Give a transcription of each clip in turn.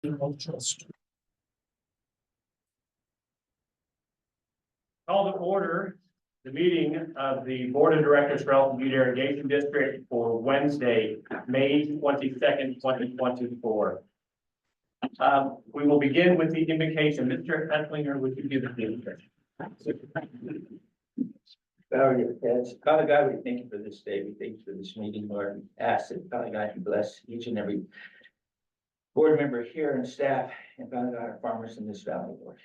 Call to order the meeting of the Board of Directors for Elton Butte Irrigation District for Wednesday, May 22nd, 2024. We will begin with the invocation. Mr. Esslinger, would you give us the invocation? Bow your heads. Father God, we thank you for this day. We thank you for this meeting, Lord. We ask that, Father God, you bless each and every board member here and staff, and Father God, our farmers in this valley, Lord.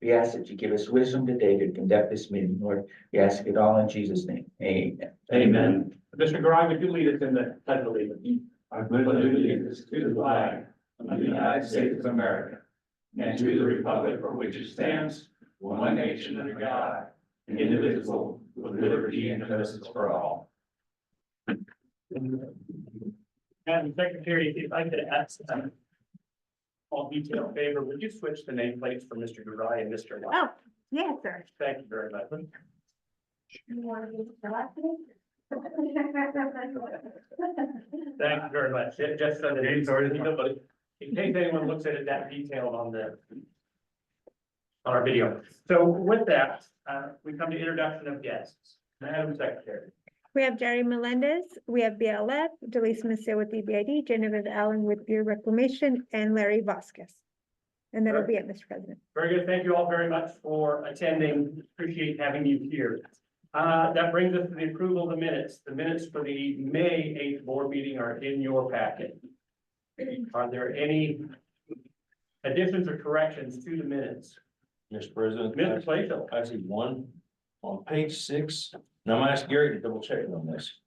We ask that you give us wisdom today to conduct this meeting, Lord. We ask it all in Jesus' name. Amen. Amen. Mr. Garai, would you lead us in the pledge of allegiance? I pledge allegiance to the flag of the United States of America and to the republic for which it stands, one nation under God, indivisible, with liberty and justice for all. Madam Secretary, if I could ask all detail favor, would you switch the nameplates for Mr. Garai and Mr. White? Oh, yes, sir. Thank you very much. You want to do the last name? Thank you very much. Just so that in case anyone looks at it that detailed on our video. So with that, we come to introduction of guests. Madam Secretary. We have Jerry Melendez, we have BLF, Delise Massey with EBID, Genevieve Allen with Bureau Reclamation, and Larry Vasquez. And that'll be it, Mr. President. Very good. Thank you all very much for attending. Appreciate having you here. That brings us to the approval of the minutes. The minutes for the May 8th board meeting are in your packet. Are there any additions or corrections to the minutes? Mr. President. Mr. Plato. I see one on page 6. Now I'm asking Gary to double check on this.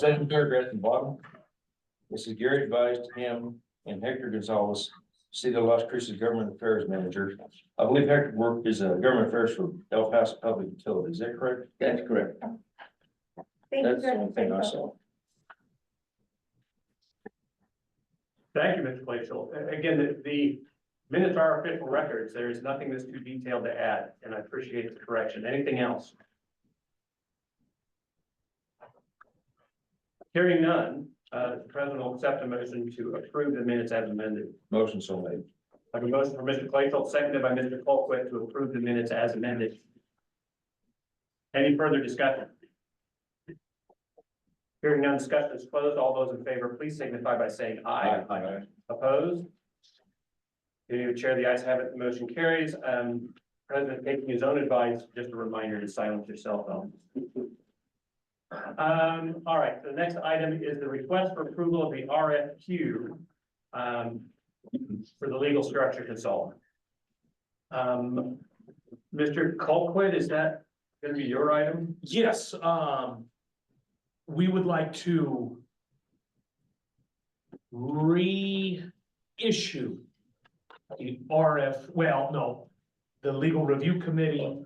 Second paragraph at the bottom. This is Gary advised him and Hector Gonzalez, City of Las Cruces Government Affairs Manager. I believe Hector work is Government Affairs for El Paso Public Utilities. Is that correct? That's correct. Thank That's you, the only thing I Mr. saw. Thank you, Mr. Plato. Again, the minutes are official records. There is nothing that's too detailed to add, and I appreciate the correction. Anything else? Hearing none, the president will accept a motion to approve the minutes as amended. Motion so made. I have a motion for Mr. Clayfield, seconded by Mr. Colquitt to approve the minutes as amended. Any further discussion? Hearing none, discussion is closed. All those in favor, please signify by saying aye. Aye. Opposed? The chair, the ayes have it, the motion carries. President taking his own advice, just a reminder to silence your cell phone. All right, the next item is the request for approval of the RFQ for the legal structure consultant. Mr. Colquitt, is that going to be your item? Yes, we would like to reissue the the Legal Review Committee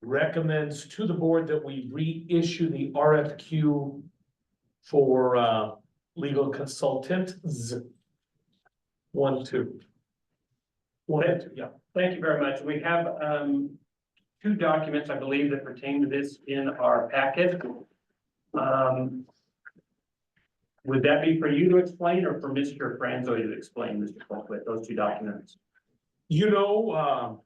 recommends to the board that we reissue the RFQ for legal consultants. 1, 2. 1 and 2, yeah. Thank you very much. We have two documents, I believe, that pertain to this in our packet. Would that be for you to explain or for Mr. Franzo to explain, Mr. Colquitt, those two documents? You know,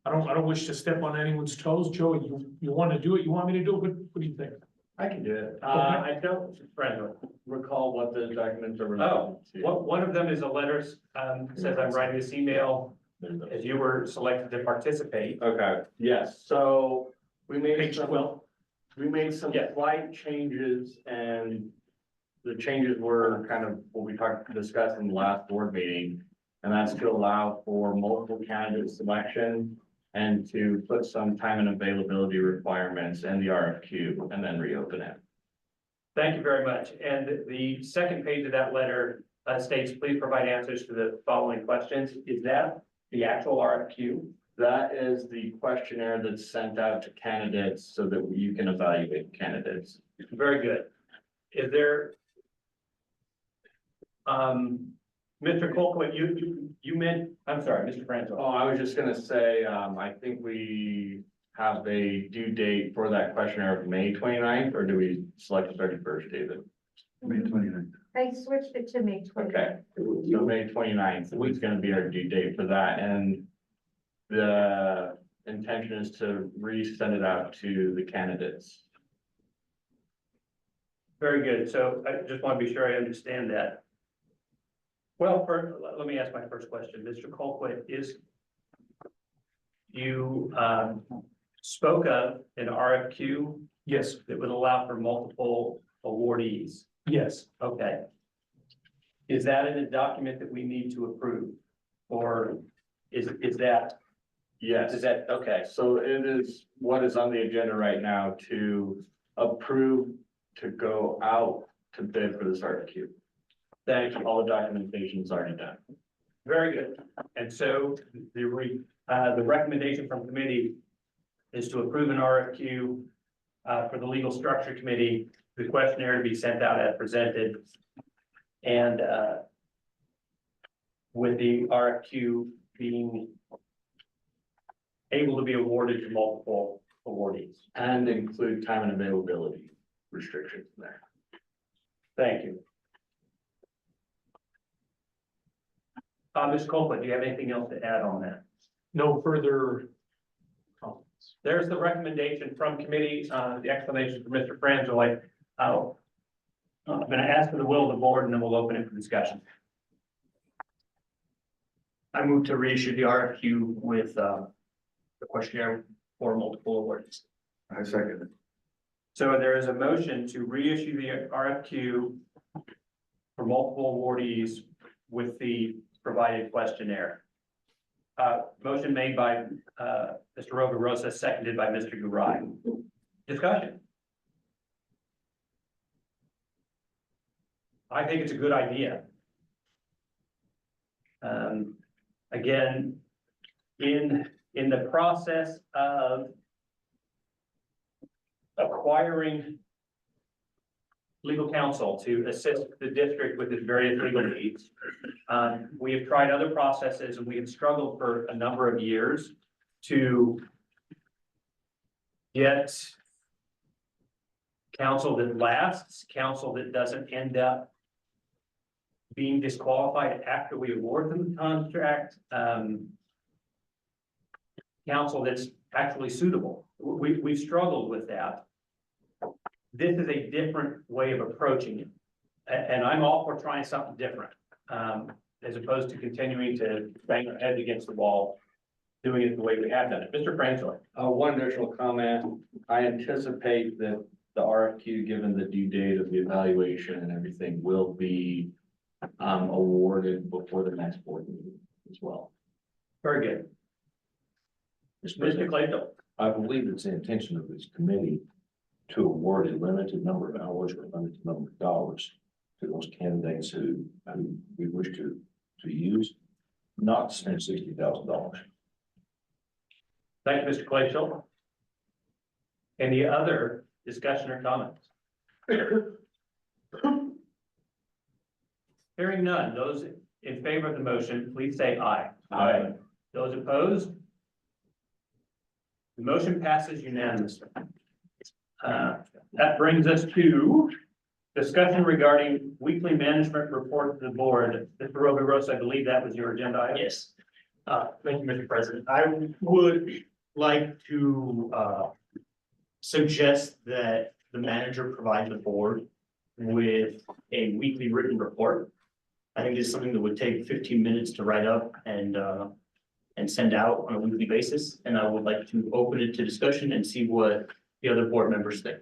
I don't wish to step on anyone's toes. Joey, you want to do it? You want me to do it? What do you think? I can do it. I don't, Franzo, Recall what the documents are. Oh, one of them is a letter, says I'm writing this email as you were selected to participate. Okay, yes, so we made Page 12. Yeah. slight changes, and the changes were kind of what we discussed in the last board meeting. And that's to allow for multiple candidate selection and to put some time and availability requirements in the RFQ and then reopen it. Thank you very much. And the second page of that letter states, please provide answers to the following questions. Is that the actual RFQ? That is the questionnaire that's sent out to candidates so that you can evaluate candidates. Very good. Is there, Mr. Colquitt, you meant, I'm sorry, Mr. Franzo. Oh, I was just gonna say, I think we have a due date for that questionnaire of May 29th, or do we select the 31st, David? May 29th. I switched it to May 20th. Okay, so May 29th is gonna be our due date for that, and the intention is to resend it out to the candidates. Very good. So I just want to be sure I understand that. Well, first, let me ask my first question. Mr. Colquitt, you spoke of an RFQ Yes, that would allow for multiple awardees. yes, Okay. Is that in a document that we need to approve? Or is that, Yes, okay, so it is what is on the agenda right now to approve to go out to bid for this RFQ. thank you. All the documentation is already done. Very good. And so the recommendation from committee is to approve an RFQ for the legal structure committee, the questionnaire to be sent out as presented. And with the RFQ being able to be awarded to multiple awardees. And include time and availability restrictions in there. Thank you. Ms. Copeland, do you have anything else to add on that? no further comments. There's the recommendation from committee, the explanation from Mr. Frangeli. I'm gonna ask for the will of the board and then we'll open it for discussion. I move to reissue the RFQ with the questionnaire for multiple awards. I second it. So there is a motion to reissue the RFQ for multiple awardees with the provided questionnaire. Motion made by Mr. Rosa, seconded by Mr. Garai. Discussion. I think it's a good idea. Again, in the process of acquiring legal counsel to assist the district with its various legal needs. We have tried other processes and we have struggled for a number of years to get counsel that lasts, counsel that doesn't end up being disqualified after we award them the contract, counsel that's actually suitable. We've struggled with that. This is a different way of approaching it. And I'm all for trying something different, as opposed to continuing to bang our heads against the wall, doing it the way we have done it. Mr. Frangeli. One additional comment, I anticipate that the RFQ, given the due date of the evaluation and everything, will be awarded before the next board meeting as well. Very good. Mr. Mr. President, Clayton. I believe it's the intention of this committee to award a limited number of hours or a limited number of dollars to those candidates who we wish to use, not spend $60,000. Thank you, Mr. Clayton. Any other discussion or comments? Hearing none, those in favor of the motion, please say aye. Aye. Those opposed? The motion passes unanimously. That brings us to discussion regarding weekly management report to the board. Mr. Rosa, I believe that was your agenda item. Yes. Thank you, Mr. President. I would like to suggest that the manager provide the board with a weekly written report. I think it's something that would take 15 minutes to write up and send out on a weekly basis. And I would like to open it to discussion and see what the other board members think.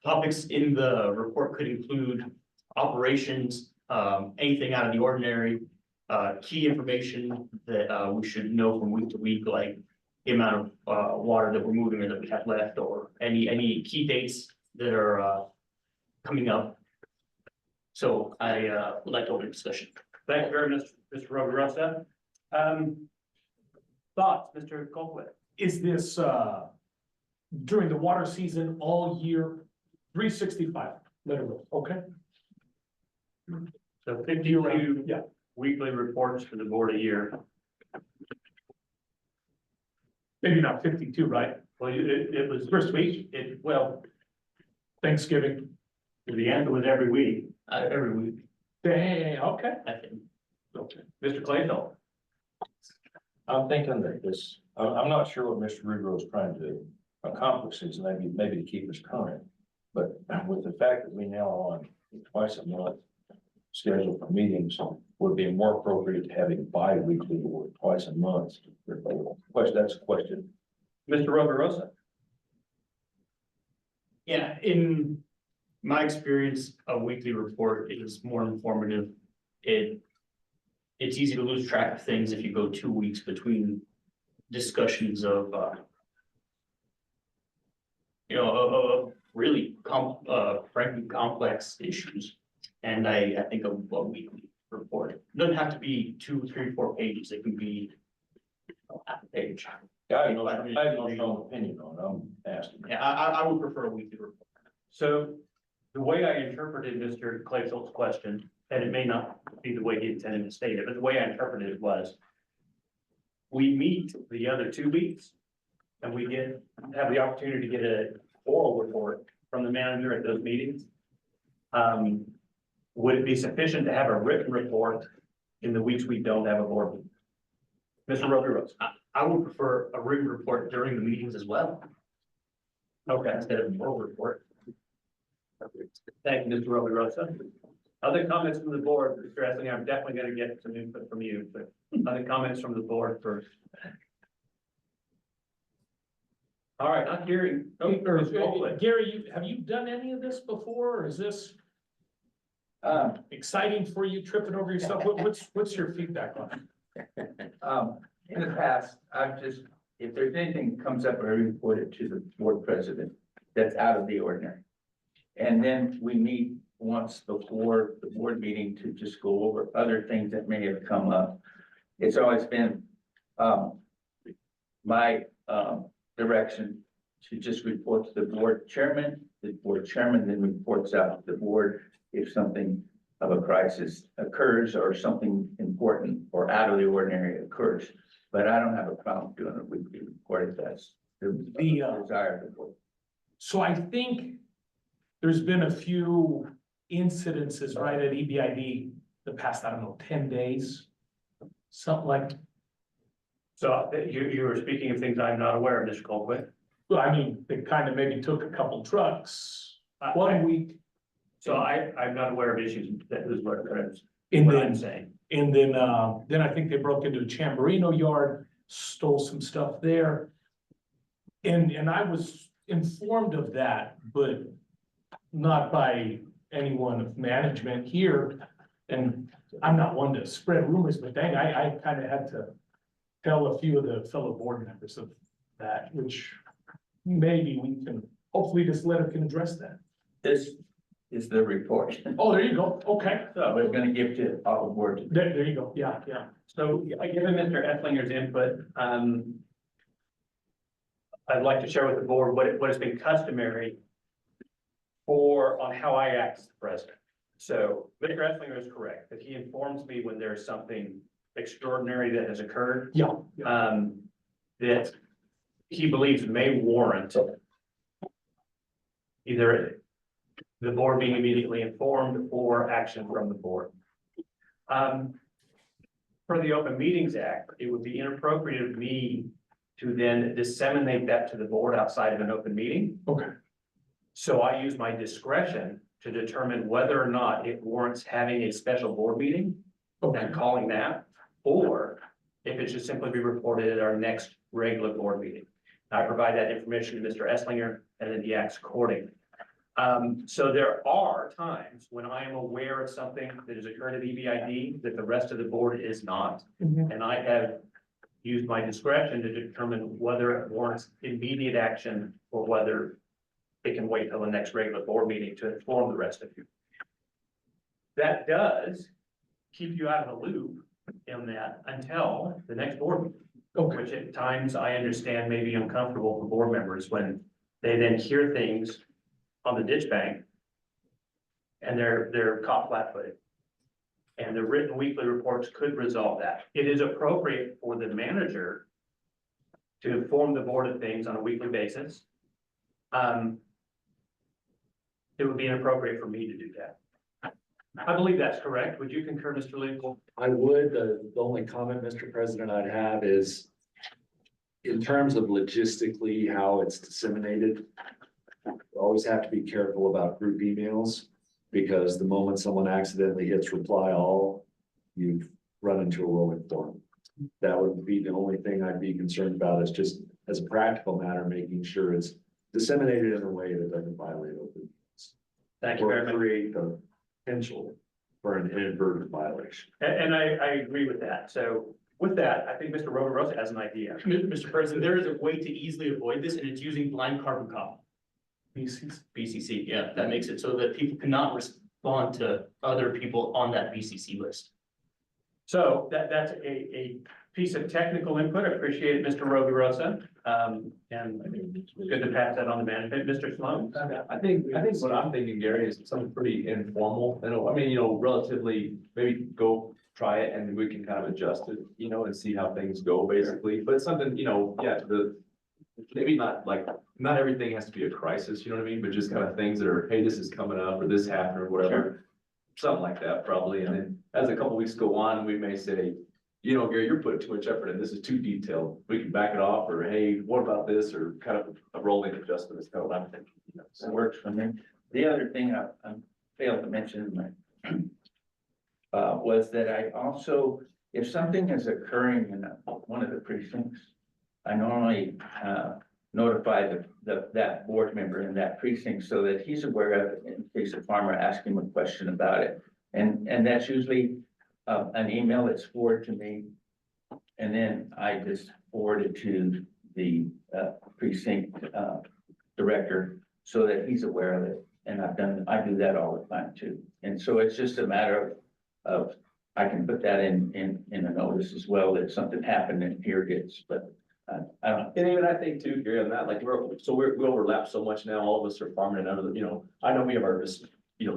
Topics in the report could include operations, anything out of the ordinary, key information that we should know from week to week, like the amount of water that we're moving or that we have left, or any key dates that are coming up. So I would like to open discussion. Thank you very much, Mr. Rosa. Thoughts, Mr. Colquitt? Is this during the water season all year, 365, literally, okay? So 52 Yeah. weekly reports for the board a year. Maybe not 52, right? Well, it was First week, well, Thanksgiving, The answer was every week. Every week, Dang, okay. I think. Mr. Clayton? I'm thinking that this, I'm not sure what Mr. Rubio is trying to accomplish is maybe to keep us current. But with the fact that we now are on twice a month schedule for meetings, would be more appropriate to have a bi-weekly or twice a month. That's a question. Mr. Roverosa? Yeah, in my experience, a weekly report is more informative. It's easy to lose track of things if you go 2 weeks between discussions of, of really frankly complex issues. And I think a weekly report doesn't have to be 2, 3, 4 pages. It can be half a page. I have no strong opinion on it. I'm asking. Yeah, I would prefer a weekly report. So the way I interpreted Mr. Clayton's question, and it may not be the way he intended to state it, but the way I interpreted it was we meet the other 2 weeks and we have the opportunity to get an oral report from the manager at those meetings. Would it be sufficient to have a written report in the weeks we don't have a board meeting? Mr. Roverosa? I would prefer a written report during the meetings as well, Okay. instead of an oral report. Thank you, Mr. Roverosa. Other comments from the board, Mr. Essling, I'm definitely gonna get some input from you, but other comments from the board first. All right, not hearing. Mr. Oakley. Gary, have you done any of this before, or is this exciting for you, tripping over yourself? What's your feedback on it? In the past, if there's anything that comes up, I report it to the board president. That's out of the ordinary. And then we meet once before the board meeting to just go over other things that may have come up. It's always been, my, direction to just report to the board chairman then reports out to the board if something of a crisis occurs or something important or out of the ordinary occurs. But I don't have a problem doing a weekly report if that's the desire of the board. So I think there's been a few incidences right at EBID the past, I don't know, 10 days. Something like, So you were speaking of things I'm not aware of, Mr. Colquitt. well, I mean, they kind of maybe took a couple trucks 1 week. So I'm not aware of issues that is what And I'm then, saying. then I think they broke into a Chamberino yard, stole some stuff there. And I was informed of that, but not by anyone of management here. And I'm not one to spread rumors, but dang, I kind of had to tell a few of the fellow board members of that, which maybe we can, hopefully this letter can address that. This is the report. Oh, there you go. Okay. So we're gonna give to all the board. There you go. Yeah. So given Mr. Esslinger's input, I'd like to share with the board what has been customary on how I act as the president. So Mr. Esslinger is correct, that he informs me when there's something extraordinary that has occurred. Yeah. That he believes may warrant either the board being immediately informed or action from the board. For the Open Meetings Act, it would be inappropriate of me to then disseminate that to the board outside of an open meeting. Okay. So I use my discretion to determine whether or not it warrants having a special board meeting and calling that, or if it should simply be reported at our next regular board meeting. I provide that information to Mr. Esslinger and then he acts accordingly. So there are times when I am aware of something that has occurred at EBID that the rest of the board is not. And I have used my discretion to determine whether it warrants immediate action or whether it can wait till the next regular board meeting to inform the rest of you. That does keep you out of the loop in that until the next board meeting, which at times I understand may be uncomfortable for board members when they then hear things on the ditch bank and they're caught flat-footed. And the written weekly reports could resolve that. It is appropriate for the manager to inform the board of things on a weekly basis. it would be inappropriate for me to do that. I believe that's correct. Would you concur, Mr. Leopold? I would, the only comment, Mr. President, I'd have is in terms of logistically, how it's disseminated, you always have to be careful about group emails, because the moment someone accidentally hits reply all, you've run into a rolling form. That would be the only thing I'd be concerned about, is just as a practical matter, making sure it's disseminated in a way that doesn't violate open meetings. Thank you Or very much. create the potential for an inadvertent violation. And I agree with that. So with that, I think Mr. Rosa has an idea. Mr. President, there is a way to easily avoid this, and it's using blind carbon copy. BCC, yeah, that makes it so that people cannot respond to other people on that BCC list. So that's a piece of technical input. I appreciate it, Mr. Rosa. And I think it's good to pass that on to management. Mr. Sloan? I think what I'm thinking, Gary, is something pretty informal, and I mean, relatively, maybe go try it and we can kind of adjust it, and see how things go, basically, but something, yeah, maybe not like, not everything has to be a crisis, you know what I mean, but just kind of things that are, hey, this is coming up, or this happened, or whatever. Something like that, probably, and then as a couple weeks go on, we may say, Gary, you're putting too much effort in, this is too detailed, we can back it off, or hey, what about this, or kind of a rolling adjustment is kind of what I'm thinking. That works for me. The other thing I failed to mention in my was that I also, if something is occurring in one of the precincts, I normally notify that board member in that precinct so that he's aware of it in case a farmer asks him a question about it. And that's usually an email that's forwarded to me. And then I just forward it to the precinct director so that he's aware of it. And I do that all the time too. And so it's just a matter of I can put that in a notice as well that something happened and here it is, but I don't know. And even I think too, Gary, on that, like, we overlap so much now, all of us are farming and other, I know we have our just,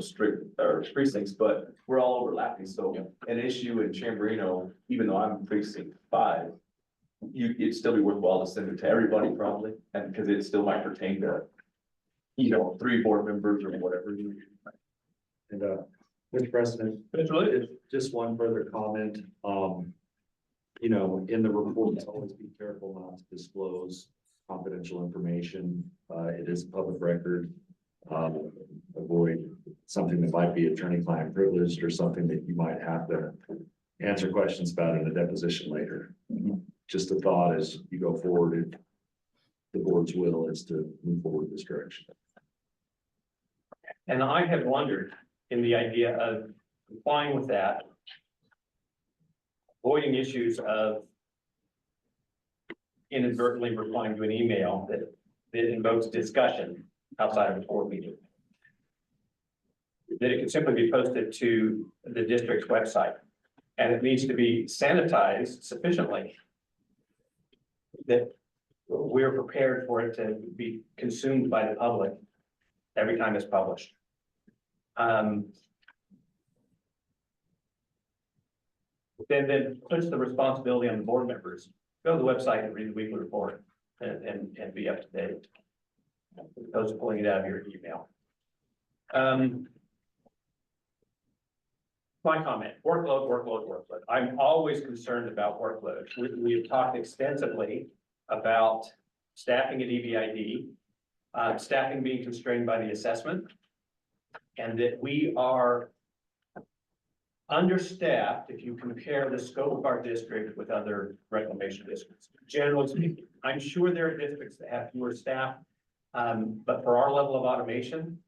strict, or precincts, but we're all overlapping, so an issue in Chamberino, even though I'm precinct 5, it'd still be worthwhile to send it to everybody probably, and because it still might pertain to, 3 board members or whatever. And, Mr. President, just one further comment, in the reports, always be careful not to disclose confidential information. It is public record. Avoid something that might be attorney-client privileged or something that you might have to answer questions about in a deposition later. Just a thought as you go forward, if the board's will is to move forward this direction. And I have wondered in the idea of complying with that, avoiding issues of inadvertently replying to an email that invokes discussion outside of a board meeting. That it can simply be posted to the district's website, and it needs to be sanitized sufficiently that we're prepared for it to be consumed by the public every time it's published. Then puts the responsibility on the board members. Go to the website and read the weekly report and be up to date. As opposed to pulling it out of your email. My comment, workload. I'm always concerned about workload. We have talked extensively about staffing at EBID, staffing being constrained by the assessment, and that we are understaffed if you compare the scope of our district with other reclamation districts. Generally speaking, I'm sure there are districts that have fewer staff, but for our level of automation,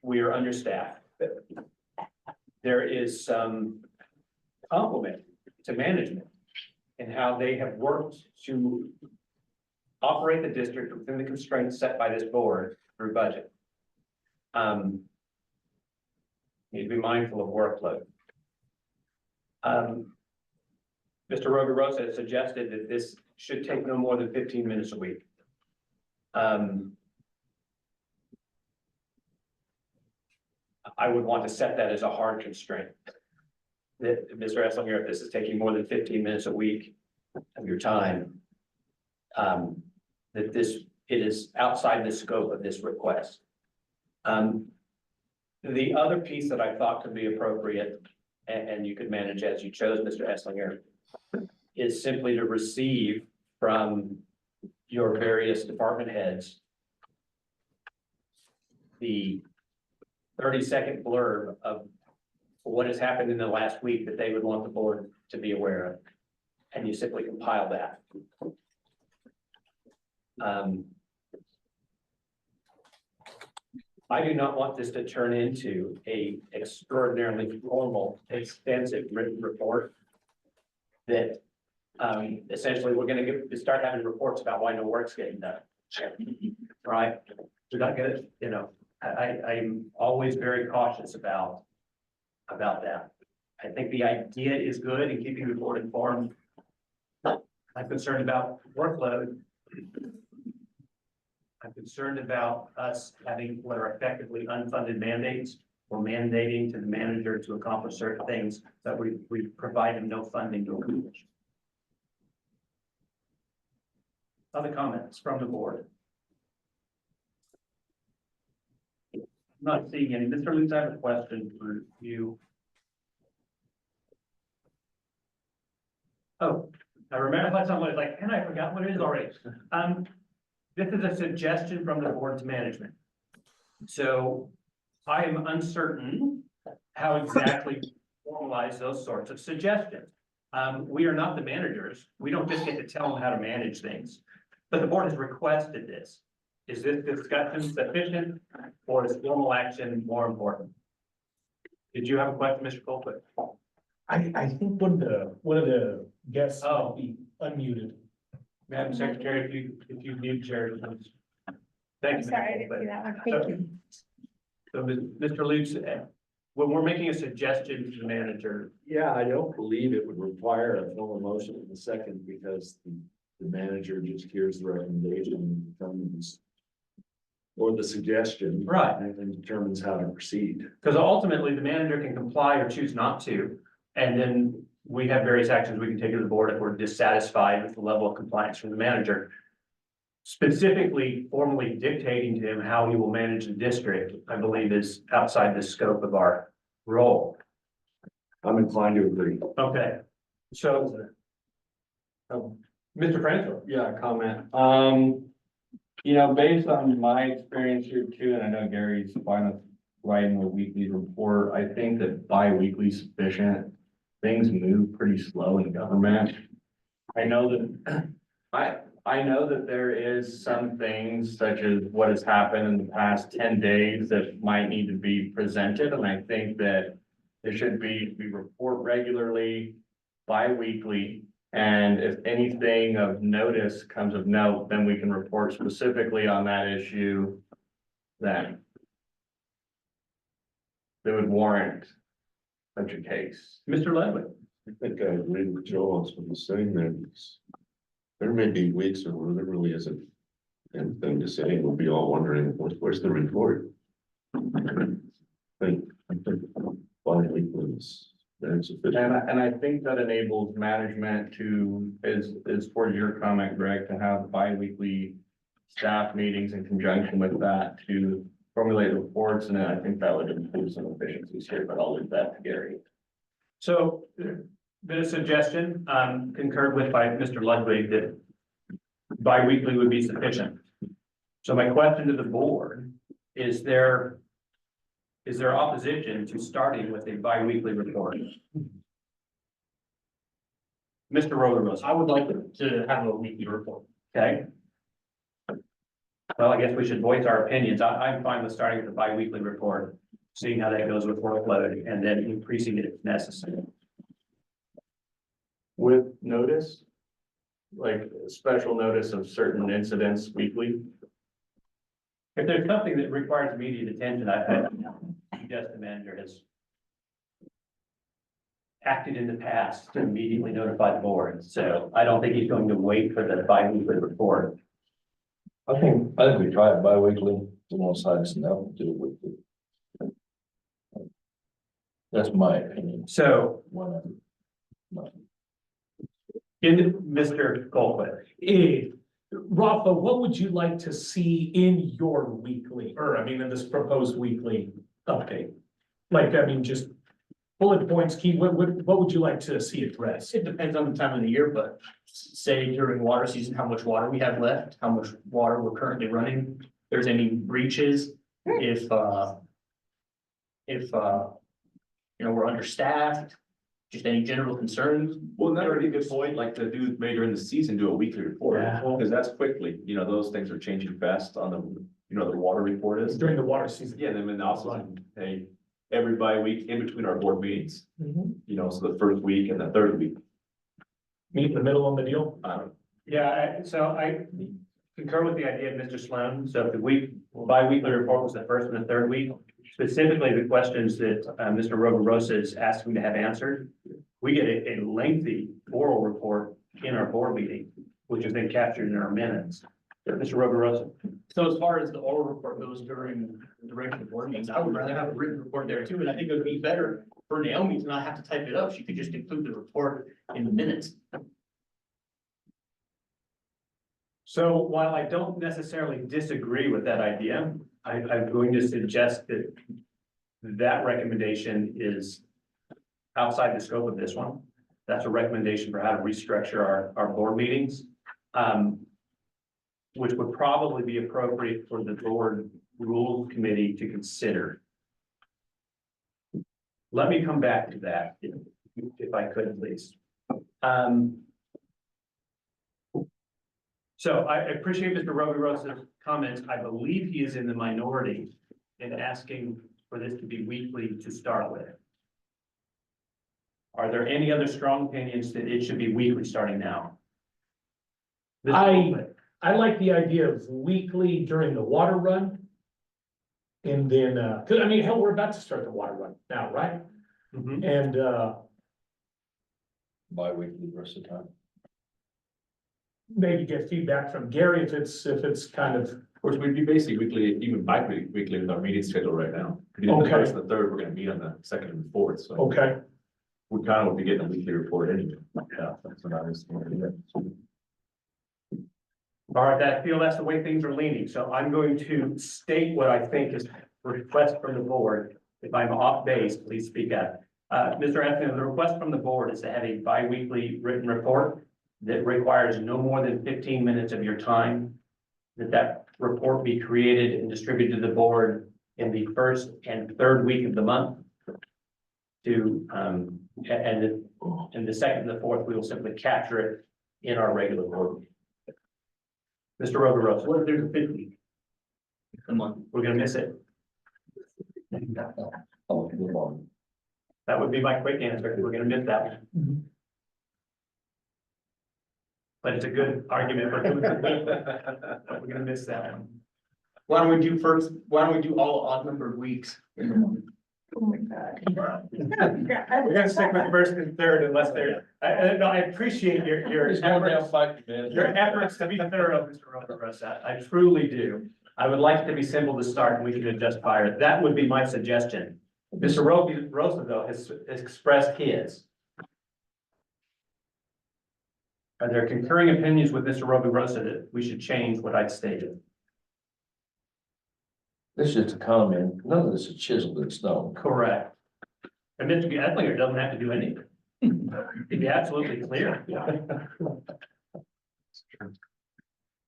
we are understaffed. There is some compliment to management in how they have worked to operate the district within the constraints set by this board through budget. Need to be mindful of workload. Mr. Rosa has suggested that this should take no more than 15 minutes a week. I would want to set that as a hard constraint. That Mr. Esslinger, if this is taking more than 15 minutes a week of your time, that it is outside the scope of this request. The other piece that I thought could be appropriate, and you could manage as you chose, Mr. Esslinger, is simply to receive from your various department heads the 30-second blurb of what has happened in the last week that they would want the board to be aware of. And you simply compile that. I do not want this to turn into a extraordinarily formal, extensive written report that essentially we're gonna start having reports about why no work's getting done. Right? We're not gonna, you know, I'm always very cautious about that. I think the idea is good in keeping the board informed. I'm concerned about workload. I'm concerned about us having what are effectively unfunded mandates or mandating to the manager to accomplish certain things that we provide him no funding to accomplish. Other comments from the board? I'm not seeing any. Mr. Lutz, I have a question for you. Oh, I remember last time I was like, and I forgot what it is already. This is a suggestion from the board to management. So I am uncertain how exactly to formalize those sorts of suggestions. We are not the managers. We don't just get to tell them how to manage things. But the board has requested this. Is this discussion sufficient or is formal action more important? Did you have a question, Mr. Colquitt? I think one of the guests might be unmuted. Madam Secretary, if you mute chair, please. Thank you. Sorry, I didn't see that one. Thank you. So, Mr. Lutz, when we're making a suggestion to the manager, Yeah, I don't believe it would require a formal motion in a second because the manager just hears the recommendation and determines or the suggestion. Right. And then determines how to proceed. because ultimately the manager can comply or choose not to. And then we have various actions we can take to the board if we're dissatisfied with the level of compliance from the manager. Specifically, formally dictating to him how he will manage the district, I believe is outside the scope of our role. I'm inclined to agree. Okay, so. Mr. Franco. Yeah, comment. You know, based on my experience here too, and I know Gary's fine with writing a weekly report, I think that bi-weekly is sufficient. Things move pretty slow in government. I know that, I know that there is some things such as what has happened in the past 10 days that might need to be presented, and I think that it should be, we report regularly, bi-weekly. And if anything of notice comes of note, then we can report specifically on that issue then. That would warrant such a case. Mr. Ledwin. I think I agree with Joe on what he's saying there. There may be weeks where there really isn't anything to say. We'll be all wondering, where's the report? I think bi-weekly is very sufficient. And I think that enables management to, is for your comment, Greg, to have bi-weekly staff meetings in conjunction with that to formulate reports, and then I think that would improve some efficiencies here, but I'll leave that to Gary. So, bit of suggestion, concurred with by Mr. Ludwig that bi-weekly would be sufficient. So my question to the board, is there opposition to starting with a bi-weekly report? Mr. Rotherose, I would like to have a weekly report. okay? Well, I guess we should voice our opinions. I'm fine with starting with a bi-weekly report, seeing how that goes with workload and then increasing it if necessary. With notice, like special notice of certain incidents weekly. If there's something that requires immediate attention, I suggest the manager has acted in the past to immediately notify the board. So I don't think he's going to wait for the bi-weekly report. I think we try it bi-weekly, the one side's enough to do it weekly. That's my opinion. So One of them. in Mr. Colquitt, Rafa, what would you like to see in your weekly, or I mean, in this proposed weekly update? Like, I mean, just bullet points, key, what would you like to see addressed? It depends on the time of the year, but say during water season, how much water we have left, how much water we're currently running. If there's any breaches, if we're understaffed, just any general concerns. Well, that would be a good point, like to do, maybe during the season, do a weekly report, Yeah. because that's quickly, those things are changing fast on the, the water report is. During the water season? Yeah, then also, hey, every bi-week in between our board meetings, Mhm. so the first week and the third week. Meet in the middle on the deal? Yeah, so I concur with the idea of Mr. Sloan. So if the bi-weekly report was the first and the third week, specifically the questions that Mr. Rosa is asking to have answered, we get a lengthy oral report in our board meeting, which is then captured in our minutes. Mr. Rosa. So as far as the oral report goes during the regular board meetings, I would rather have a written report there too, and I think it would be better for Naomi to not have to type it up. She could just include the report in the minutes. So while I don't necessarily disagree with that idea, I'm going to suggest that that recommendation is outside the scope of this one. That's a recommendation for how to restructure our board meetings. Which would probably be appropriate for the board rules committee to consider. Let me come back to that, if I could, please. So I appreciate Mr. Rosa's comments. I believe he is in the minority in asking for this to be weekly to start with. Are there any other strong opinions that it should be weekly starting now? I like the idea of weekly during the water run. And then, cause I mean, hell, we're about to start the water run now, right? Mhm. And, Bi-weekly the rest of the time. maybe get feedback from Gary if it's kind of, Of course, we'd be basically weekly, even bi-weekly with our meeting schedule right now. The Okay. first and the third, we're gonna meet on the second and fourth, so okay, we kind of would be getting a weekly report anyway. Yeah, that's what I was thinking. All right, I feel that's the way things are leaning, so I'm going to state what I think is a request from the board. If I'm off base, please speak up. Mr. Anthony, the request from the board is to have a bi-weekly written report that requires no more than 15 minutes of your time. That report be created and distributed to the board in the first and third week of the month. And the second and the fourth, we will simply capture it in our regular board meeting. Mr. Rosa, What if there's a fifth week? Come on. we're gonna miss it. Oh, good one. That would be my quick answer. We're gonna miss that one. Mhm. But it's a good argument for doing it. But we're gonna miss that one. Why don't we do all odd numbered weeks in the month? Oh my God. We're gonna stick with first and third unless they're, I appreciate your He's going down efforts, fighting, man. your efforts to be thorough, Mr. Rosa. I truly do. I would like it to be simple to start and we can adjust fire. That would be my suggestion. Mr. Rosa, though, has expressed his. Are there concurring opinions with Mr. Rosa that we should change what I'd stated? This is just a comment. None of this is chiseled in stone. Correct. And Mr. Edlinger doesn't have to do anything. To be absolutely clear.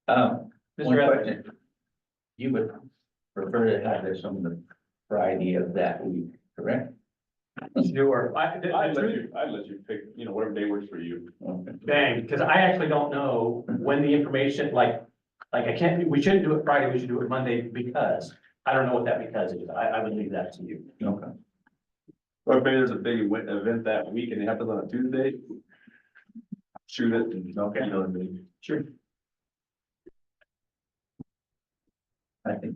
One Mr. question. You would prefer to have this on the Friday of that week, correct? Sure. I'd let you pick, whatever day works for you. Bang, because I actually don't know when the information, like we shouldn't do it Friday, we should do it Monday because I don't know what that because is. I would leave that to you. Okay. Or maybe there's a big event that week and it happens on a Tuesday. Shoot it and, Okay. you know what I mean? Sure. I think.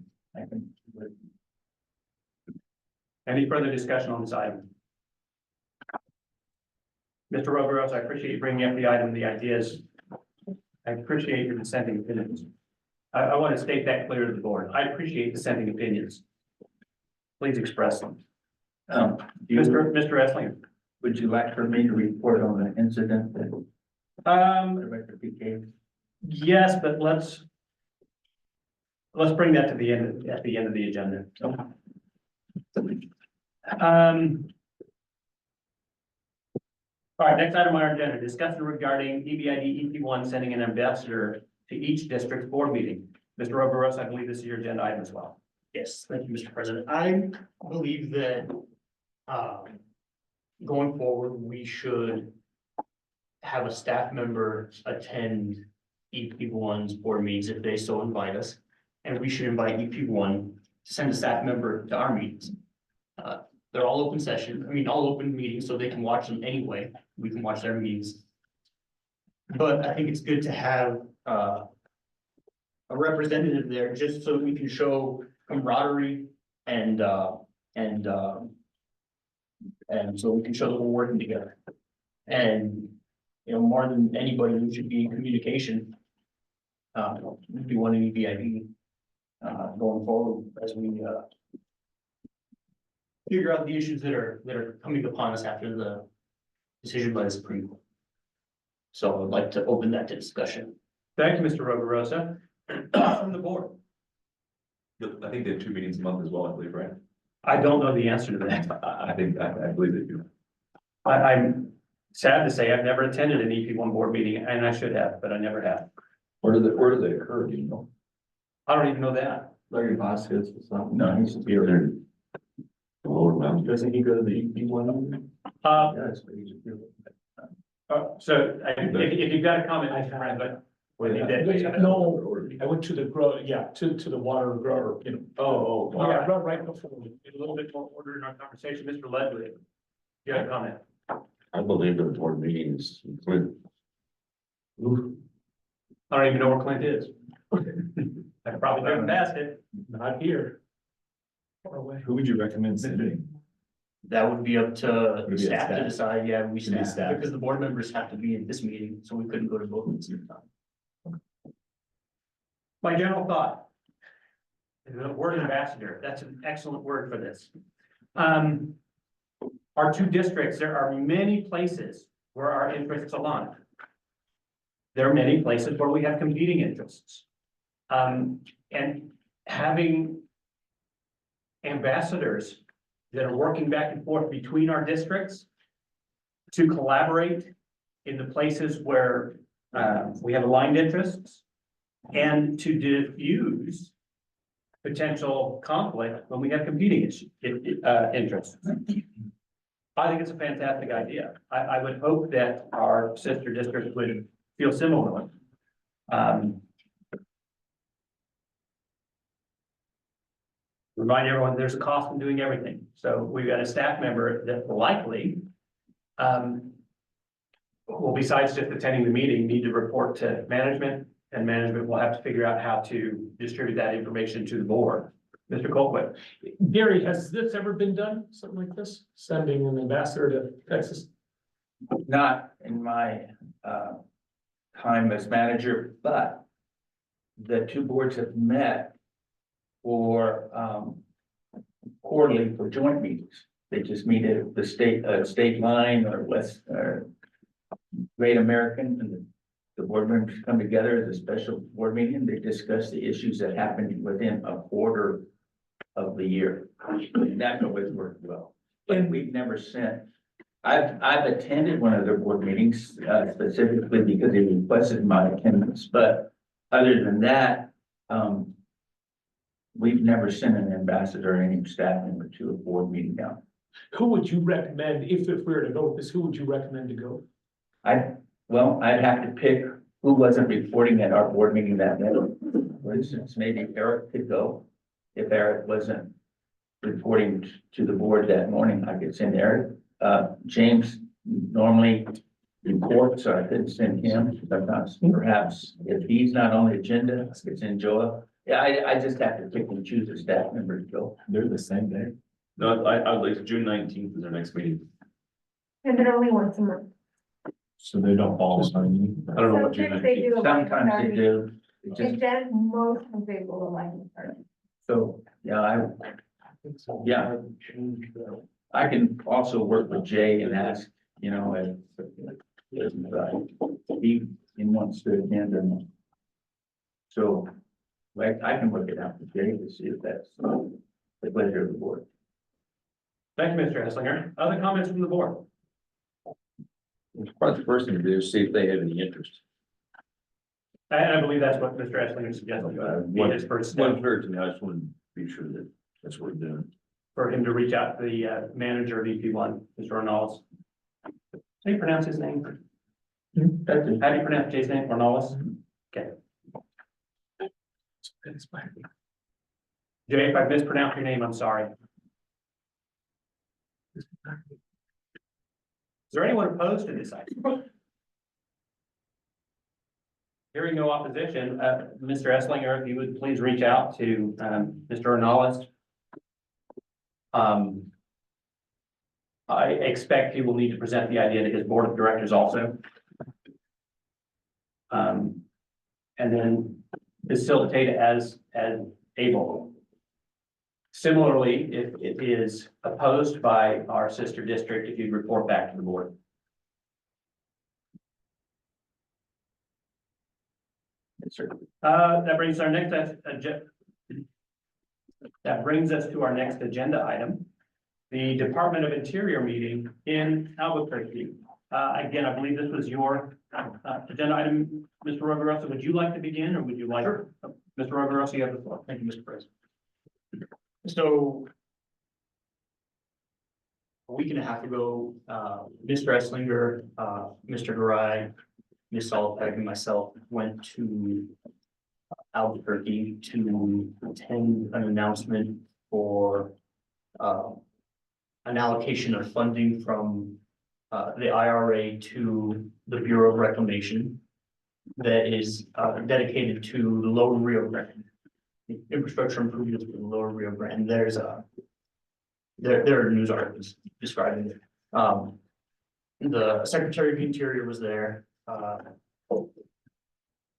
Any further discussion on this item? Mr. Roveros, I appreciate you bringing up the item, the ideas. I appreciate your dissenting opinions. I want to state that clear to the board. I appreciate dissenting opinions. Please express them. Mr. Essling. Would you like for me to report on the incident that Um, Director PK? Yes, but let's bring that to the end, at the end of the agenda. All right, next item on our agenda, discussion regarding EBID EP1 sending an ambassador to each district board meeting. Mr. Roveros, I believe this is your agenda item as well. Yes, thank you, Mr. President. I believe that, going forward, we should have a staff member attend EP1's board meetings if they so invite us. And we should invite EP1 to send a staff member to our meetings. They're all open session, all open meetings, so they can watch them anyway. We can watch their meetings. But I think it's good to have, a representative there just so we can show camaraderie and so we can show that we're working together. And, more than anybody, we should be in communication. Be one in EBID, going forward as we, figure out the issues that are coming upon us after the decision by the Supreme Court. So I'd like to open that to discussion. Thank you, Mr. Roverosa. From the board. I think they have 2 meetings a month as well, I believe, right? I don't know the answer to that. I believe they do. I'm sad to say I've never attended an EP1 board meeting, and I should have, but I never have. Where do they occur, do you know? I don't even know that. Larry Vasquez or something. No, he's here in the lower mountain. Doesn't he go to the EP1? Yes, but he's here. So if you've got a comment, Mr. Brand, but. No, I went to the to the water grower, Oh, yeah, right before. A little bit more order in our conversation, Mr. Ledley. You have a comment? I believe the board meetings, Clint, I don't even know where Clint is. I could probably driven past it. Not here. Far away. Who would you recommend sending? That would be up to Would it be a staff to staff? decide, yeah, we Should be staff, staff. because the board members have to be at this meeting, so we couldn't go to both at the same time. My general thought. The word ambassador, that's an excellent word for this. Our 2 districts, there are many places where our interests align. There are many places where we have competing interests. And having ambassadors that are working back and forth between our districts to collaborate in the places where we have aligned interests and to diffuse potential conflict when we have competing interests. I think it's a fantastic idea. I would hope that our sister districts would feel similarly. Remind everyone, there's a cost in doing everything. So we've got a staff member that likely will, besides just attending the meeting, need to report to management, and management will have to figure out how to distribute that information to the board. Mr. Colquitt. Gary, has this ever been done, something like this, sending an ambassador to Texas? Not in my time as manager, but the 2 boards have met for quarterly for joint meetings. They just meet at the state line or West or Great American, and the board members come together as a special board meeting. They discuss the issues that happened within a quarter of the year. And that always worked well. But we've never sent. I've attended one of their board meetings specifically because they requested my attendance, but other than that, we've never sent an ambassador or any staff member to a board meeting now. Who would you recommend, if we were to go with this, who would you recommend to go? I'd have to pick who wasn't reporting at our board meeting that night. For instance, maybe Eric could go. If Eric wasn't reporting to the board that morning, I could send Eric. James normally reports, so I could send him, sometimes perhaps if he's not on the agenda, I could send Joel. Yeah, I just have to pick and choose a staff member to go. They're the same day. No, I would like June 19th is our next meeting. And they're only once a month. So they don't fall this time. I don't know what June Sometimes they 19th. do. Sometimes they do. It just, And then most of they will align with her. so, yeah, yeah. I can also work with Jay and ask, if he wants to attend or not. So, like, I can work it out with Jay to see if that's the pleasure of the board. Thank you, Mr. Esslinger. Other comments from the board? Probably the first thing to do is see if they have any interest. And I believe that's what Mr. Esslinger suggested, be his first One step, third, I just want to be sure that that's what we're doing. for him to reach out to the manager of EP1, Mr. Ornalis. How do you pronounce his name? How do you pronounce Jay's name? Ornalis? Okay. Jay, if I mispronounced your name, I'm sorry. Is there anyone opposed to this item? Hearing no opposition, Mr. Esslinger, if you would please reach out to Mr. Ornalis. I expect he will need to present the idea to his board of directors also. And then facilitate as able. Similarly, if it is opposed by our sister district, if you report back to the board. Yes, sir. That brings our next that brings us to our next agenda item. The Department of Interior meeting in Albuquerque. Again, I believe this was your agenda item. Mr. Rogarosa, would you like to begin or would you like? Sure. Mr. Rogarosa, you have the floor. Thank you, Mr. President. So a week and a half ago, Mr. Esslinger, Mr. Garai, Ms. Solopek and myself went to Albuquerque to attend an announcement for an allocation of funding from the IRA to the Bureau of Reclamation that is dedicated to the Lower Rio Grande. Infrastructure improvements for the Lower Rio Grande. There's there are news articles describing it. The Secretary of the Interior was there.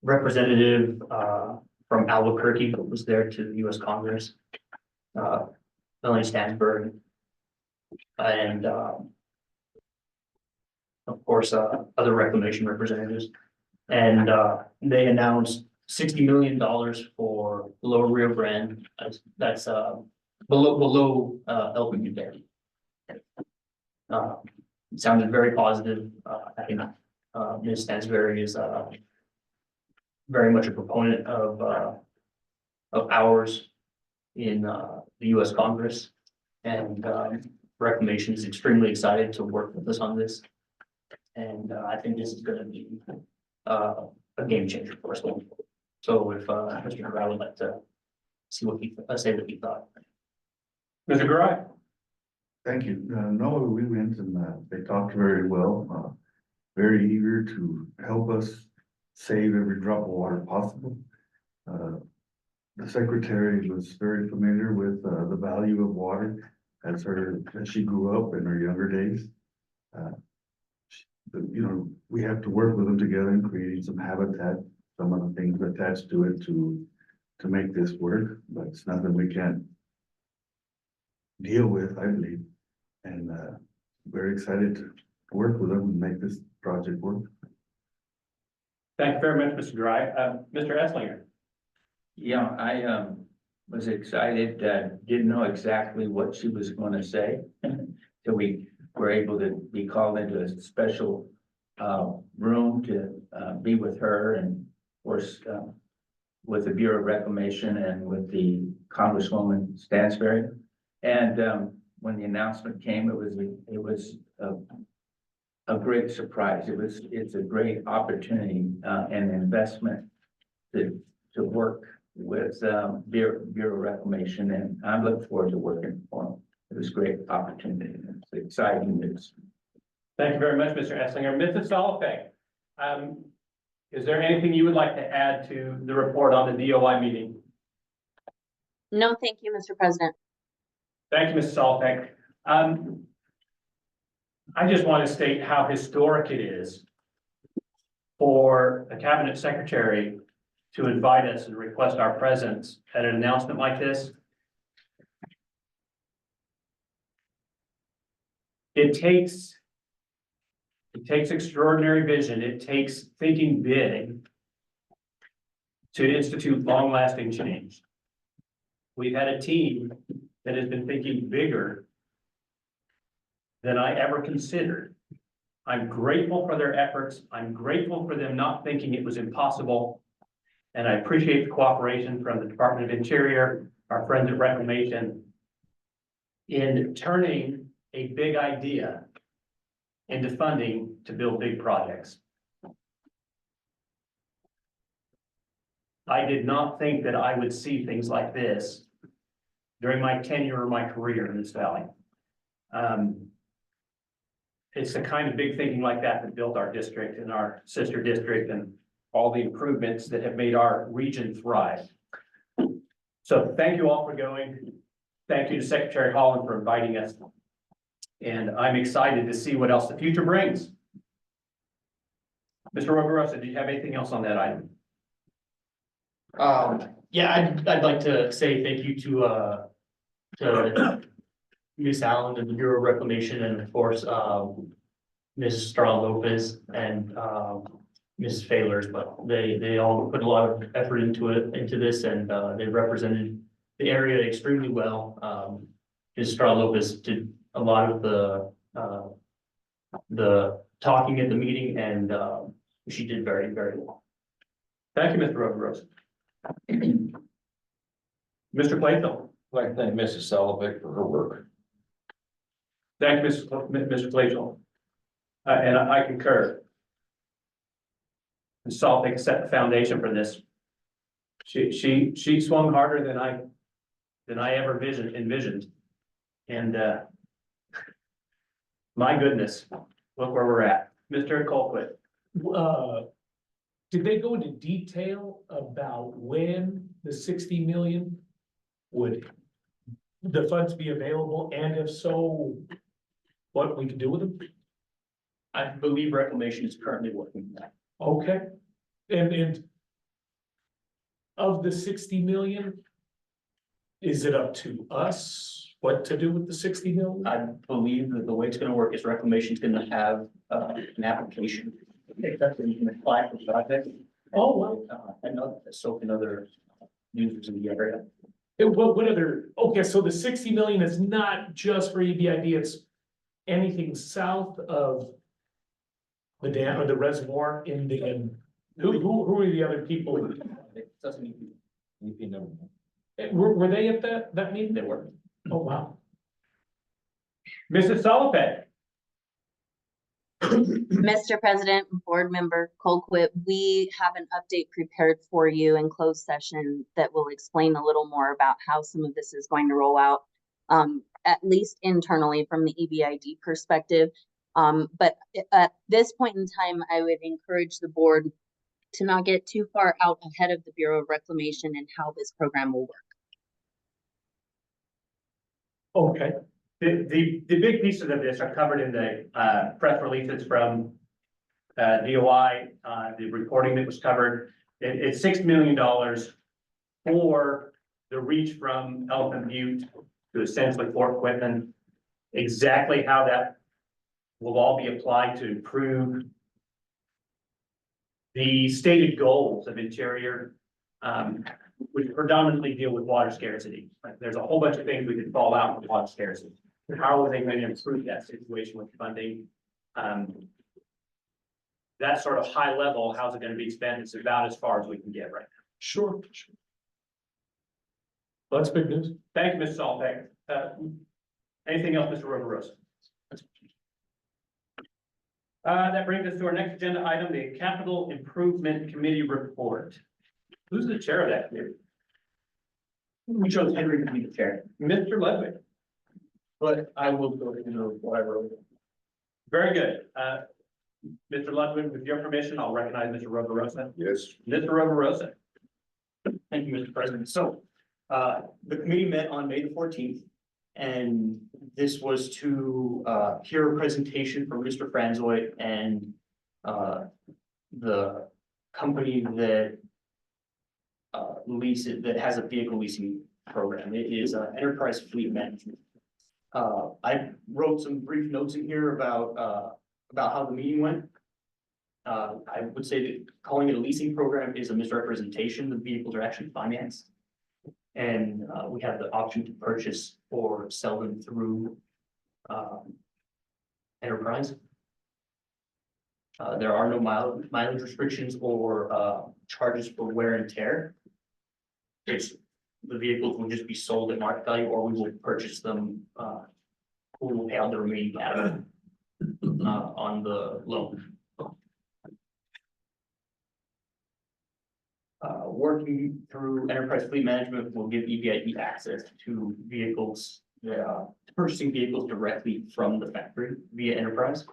Representative from Albuquerque was there to the U.S. Congress. Melanie Stansberg. And of course, other reclamation representatives. And they announced $60 million for Lower Rio Grande. That's below LPU there. It sounded very positive. I think Ms. Stansberry is very much a proponent of ours in the U.S. Congress, and Reclamation is extremely excited to work with us on this. And I think this is going to be a game changer for us. So if Mr. Garai would like to see what he say what he thought. Mr. Garai? Thank you. No, we went and they talked very well, very eager to help us save every drop of water possible. The secretary was very familiar with the value of water as she grew up in her younger days. You know, we have to work with them together in creating some habitat, some of the things attached to it to make this work, but it's nothing we can't deal with, I believe. And very excited to work with them and make this project work. Thank you very much, Mr. Garai. Mr. Esslinger? Yeah, I was excited, didn't know exactly what she was going to say. So we were able to be called into a special room to be with her, and of course with the Bureau of Reclamation and with the Congresswoman Stansberry. And when the announcement came, it was a great surprise. It's a great opportunity and investment to work with Bureau of Reclamation, and I'm looking forward to working for them. It was a great opportunity. It's exciting news. Thank you very much, Mr. Esslinger. Mrs. Solopek, is there anything you would like to add to the report on the DOI meeting? No, thank you, Mr. President. Thank you, Mrs. Solopek. I just want to state how historic it is for a cabinet secretary to invite us and request our presence at an announcement like this. It takes extraordinary vision. It takes thinking big to institute long-lasting change. We've had a team that has been thinking bigger than I ever considered. I'm grateful for their efforts. I'm grateful for them not thinking it was impossible. And I appreciate the cooperation from the Department of Interior, our friends at Reclamation, in turning a big idea into funding to build big projects. I did not think that I would see things like this during my tenure or my career in this valley. It's the kind of big thinking like that that built our district and our sister district and all the improvements that have made our region thrive. So thank you all for going. Thank you to Secretary Holland for inviting us. And I'm excited to see what else the future brings. Mr. Roverosa, do you have anything else on that item? Yeah, I'd like to say thank you to Ms. Allen and the Bureau of Reclamation, and of course, Ms. Straw Lopez and Mrs. Failers, but they all put a lot of effort into this, and they represented the area extremely well. Ms. Straw Lopez did a lot of the talking at the meeting, and she did very, very well. Thank you, Mr. Roverosa. Mr. Plato. I'd like to thank Mrs. Salavic for her work. Thank you, Mr. Plato. And I concur. Ms. Salvic set the foundation for this. She swung harder than I ever envisioned. And my goodness, look where we're at. Mr. Colquitt. Did they go into detail about when the 60 million would the funds be available, and if so, what we could do with them? I believe Reclamation is currently working on that. Okay, and of the 60 million, is it up to us what to do with the 60 million? I believe that the way it's gonna work is Reclamation's gonna have an application. That's where you can apply for projects. Oh, well. And so can other users in the area. What other, okay, so the 60 million is not just for EBID, it's anything south of the dam or the reservoir who are the other people? It doesn't need to be. EP number. Were they at that meeting? They were. Oh, wow. Mrs. Sullivan. Mr. President, Board Member Colquitt, we have an update prepared for you in closed session that will explain a little more about how some of this is going to roll out, at least internally from the EBID perspective. But at this point in time, I would encourage the board to not get too far out ahead of the Bureau of Reclamation and how this program will work. Okay. The big pieces of this are covered in the press releases from DOI, the reporting that was covered. It's $6 million for the reach from Elephant Butte to essentially Fort Quitman. Exactly how that will all be applied to improve the stated goals of Interior, which predominantly deal with water scarcity. Like, there's a whole bunch of things we could fall out with water scarcity. How are they going to improve that situation with funding? That sort of high level, how's it going to be spent? It's about as far as we can get right now. Sure. Well, that's big news. Thank you, Mr. Salbeck. Anything else, Mr. Roverosa? That brings us to our next agenda item, the Capital Improvement Committee report. Who's the chair of that committee? We chose Henry to be the chair, Mr. Ludwig. but I will go into what I wrote. Very good. Mr. Ludwig, with your permission, I'll recognize Mr. Roverosa. Yes. Mr. Roverosa. Thank you, Mr. President. So, the committee met on May the 14th, and this was to, hear a presentation from Mr. Franzoy and, the company that, that has a vehicle leasing program. It is, Enterprise Fleet Management. I wrote some brief notes in here about how the meeting went. I would say that calling it a leasing program is a misrepresentation. The vehicles are actually financed. And, we have the option to purchase or sell them through, enterprise. There are no mileage restrictions or, charges for wear and tear. It's, the vehicles will just be sold at market value, or we will purchase them, we will pay out the remaining capital, on the loan. Working through enterprise fleet management will give EBID access to vehicles, purchasing vehicles directly from the factory via enterprise.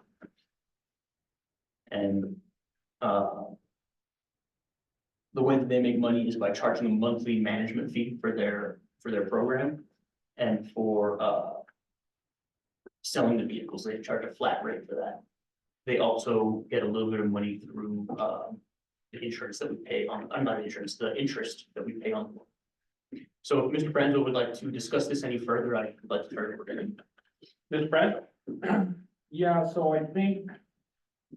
And, the way that they make money is by charging a monthly management fee for their program. And for, selling the vehicles, they charge a flat rate for that. They also get a little bit of money through, the insurance that we pay on, I'm not insurance, the interest that we pay on. So if Mr. Franzo would like to discuss this any further, I'd like to turn it over to him. Mr. Brent? Yeah, so I think,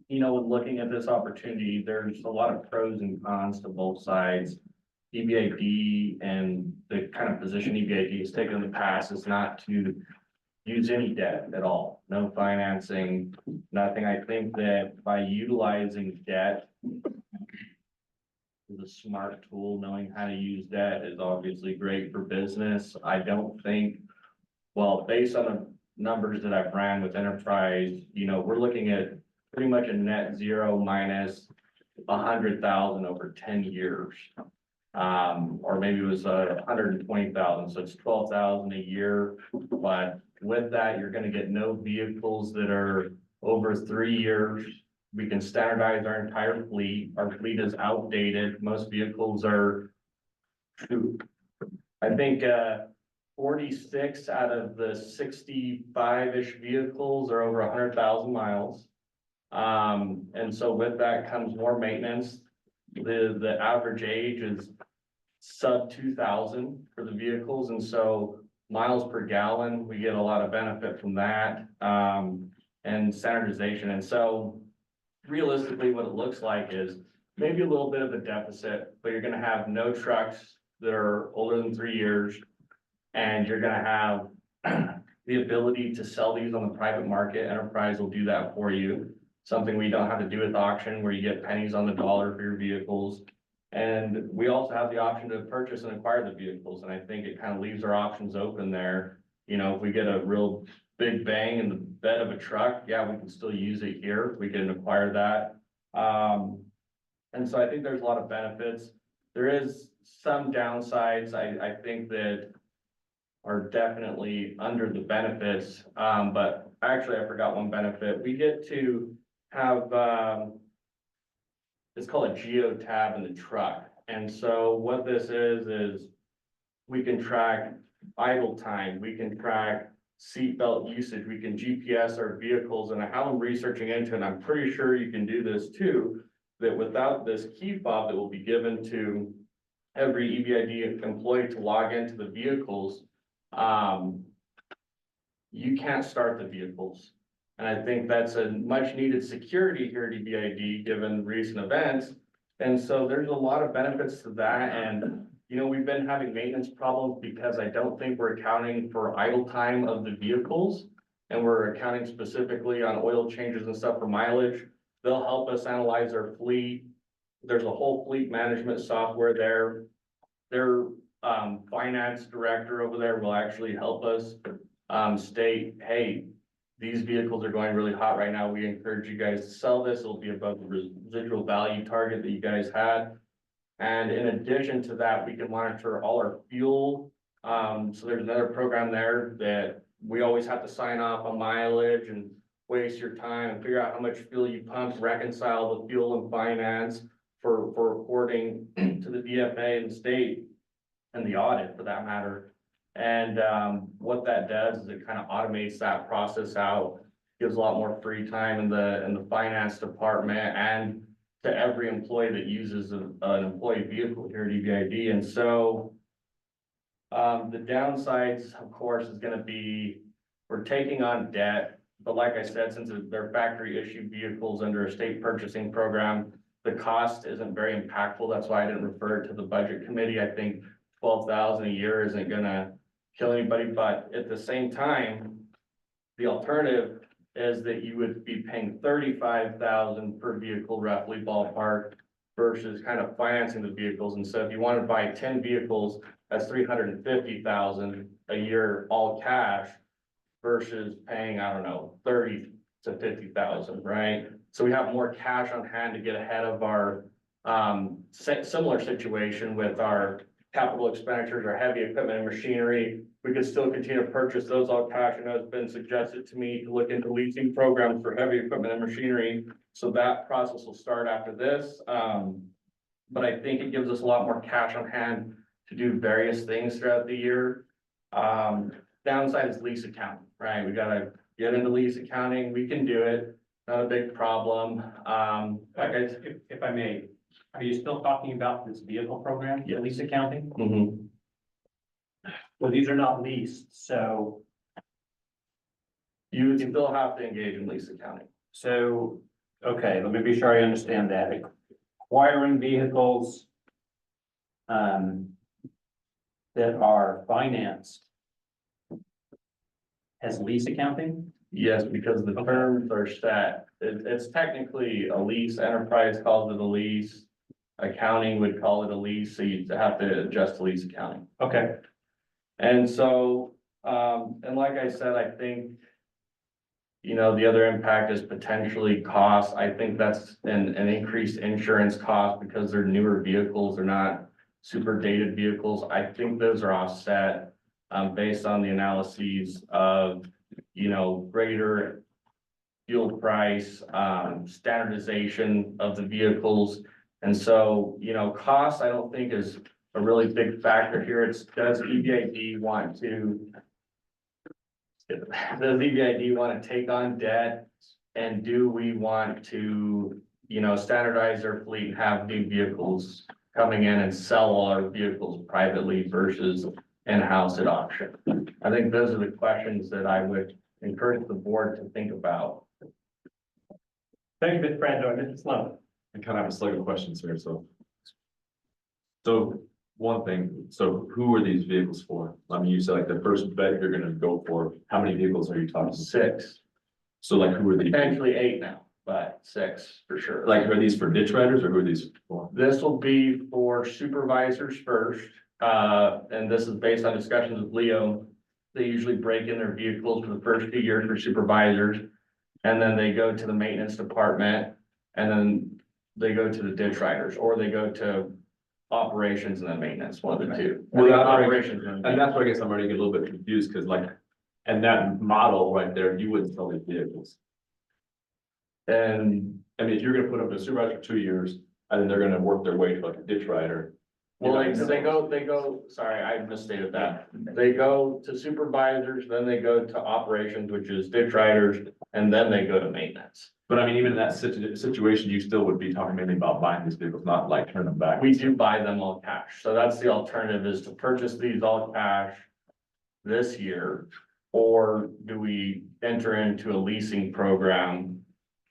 looking at this opportunity, there's a lot of pros and cons to both sides. EBID and the kind of position EBID has taken in the past is not to use any debt at all, no financing, nothing. I think that by utilizing debt is a smart tool. Knowing how to use debt is obviously great for business. I don't think, well, based on the numbers that I've ran with enterprise, we're looking at pretty much a net zero minus 100,000 over 10 years. Or maybe it was 120,000, so it's 12,000 a year. But with that, you're gonna get no vehicles that are over 3 years. We can standardize our entire fleet. Our fleet is outdated. Most vehicles are, I think, 46 out of the 65-ish vehicles are over 100,000 miles. And so with that comes more maintenance. The average age is sub 2,000 for the vehicles, and so miles per gallon, we get a lot of benefit from that, and standardization. And so realistically, what it looks like is maybe a little bit of a deficit, but you're gonna have no trucks that are older than 3 years, and you're gonna have the ability to sell these on the private market. Enterprise will do that for you. Something we don't have to do with auction, where you get pennies on the dollar for your vehicles. And we also have the option to purchase and acquire the vehicles, and I think it kind of leaves our options open there. If we get a real big bang in the bed of a truck, yeah, we can still use it here, we can acquire that. And so I think there's a lot of benefits. There is some downsides, I think, that are definitely under the benefits, but actually I forgot one benefit. We get to have, it's called a geo tab in the truck. And so what this is we can track idle time, we can track seatbelt usage, we can GPS our vehicles. And how I'm researching into it, and I'm pretty sure you can do this too, that without this key fob that will be given to every EBID employee to log into the vehicles, you can't start the vehicles. And I think that's a much needed security here at EBID, given recent events. And so there's a lot of benefits to that. And, we've been having maintenance problems because I don't think we're accounting for idle time of the vehicles. And we're accounting specifically on oil changes and stuff for mileage. They'll help us analyze our fleet. There's a whole fleet management software there. Their finance director over there will actually help us state, hey, these vehicles are going really hot right now. We encourage you guys to sell this. It'll be above the residual value target that you guys had. And in addition to that, we can monitor all our fuel. So there's another program there that we always have to sign off on mileage and waste your time and figure out how much fuel you pump, reconcile the fuel and finance for reporting to the DFA and the state and the audit for that matter. And what that does is it kind of automates that process out, gives a lot more free time in the finance department and to every employee that uses an employee vehicle here at EBID. And so the downsides, of course, is going to be we're taking on debt. but like I said, since they're factory issued vehicles under a state purchasing program, the cost isn't very impactful. That's why I didn't refer it to the budget committee. I think 12,000 a year isn't gonna kill anybody, but at the same time, the alternative is that you would be paying 35,000 per vehicle roughly ballpark versus kind of financing the vehicles. And so if you want to buy 10 vehicles, that's 350,000 a year, all cash versus paying, I don't know, 30 to 50,000, right? So we have more cash on hand to get ahead of our similar situation with our capital expenditures, our heavy equipment and machinery. We could still continue to purchase those all cash. I know it's been suggested to me to look into leasing programs for heavy equipment and machinery. So that process will start after this. But I think it gives us a lot more cash on hand to do various things throughout the year. Downside is lease accounting, right? We gotta get into lease accounting. We can do it. Not a big problem. If I may, are you still talking about this vehicle program, Yes. lease accounting? Mhm. Well, these are not leased, so, You still have to engage in lease accounting. okay, let me be sure I understand that. Acquiring vehicles that are financed as lease accounting? Yes, because the terms are set. It's technically a lease. Enterprise calls it a lease. Accounting would call it a lease, so you have to adjust to lease accounting. Okay, And so, and like I said, I think, you know, the other impact is potentially cost. I think that's an increased insurance cost because they're newer vehicles. They're not super dated vehicles. I think those are offset, based on the analyses of, you know, greater fuel price, standardization of the vehicles. And so, you know, cost, I don't think is a really big factor here. Does EBID want to take on debt? And do we want to, you know, standardize our fleet and have new vehicles coming in and sell all our vehicles privately versus in-house at auction? I think those are the questions that I would encourage the board to think about. thank you, Mr. Brando, and Mrs. Sloan. I kind of have a slug of questions here, so. So one thing, so who are these vehicles for? I mean, you said like the first bet you're gonna go for, how many vehicles are you talking? 6, So like who are these? potentially 8 now, but 6 for sure. Like, are these for ditch riders or who are these for? This will be for supervisors first, and this is based on discussions with Leo. They usually break in their vehicles for the first 2 years for supervisors. And then they go to the maintenance department, and then they go to the ditch riders, or they go to operations and then maintenance, one of the two. Well, that's right. Operations. And that's where I guess I'm already getting a little bit confused, because like, and that model right there, you wouldn't sell these vehicles. And, I mean, if you're gonna put them to supervisor for 2 years, and then they're gonna work their way to like a ditch rider. well, they go, sorry, I misstated that. They go to supervisors, then they go to operations, which is ditch riders, and then they go to maintenance. But I mean, even in that situation, you still would be talking mainly about buying these vehicles, not like turning them back. We do buy them all cash, so that's the alternative, is to purchase these all cash this year. Or do we enter into a leasing program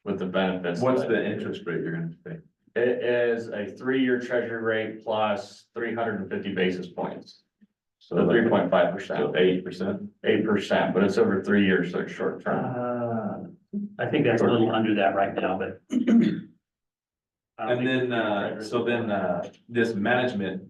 with the benefits? What's that- the interest rate you're gonna pay? It is a 3-year treasury rate plus 350 basis points. So like- 3.5%, So 8%? 8%, but it's over 3 years, so it's short term. I think that's a little under that right now, but. And then, so then, this management,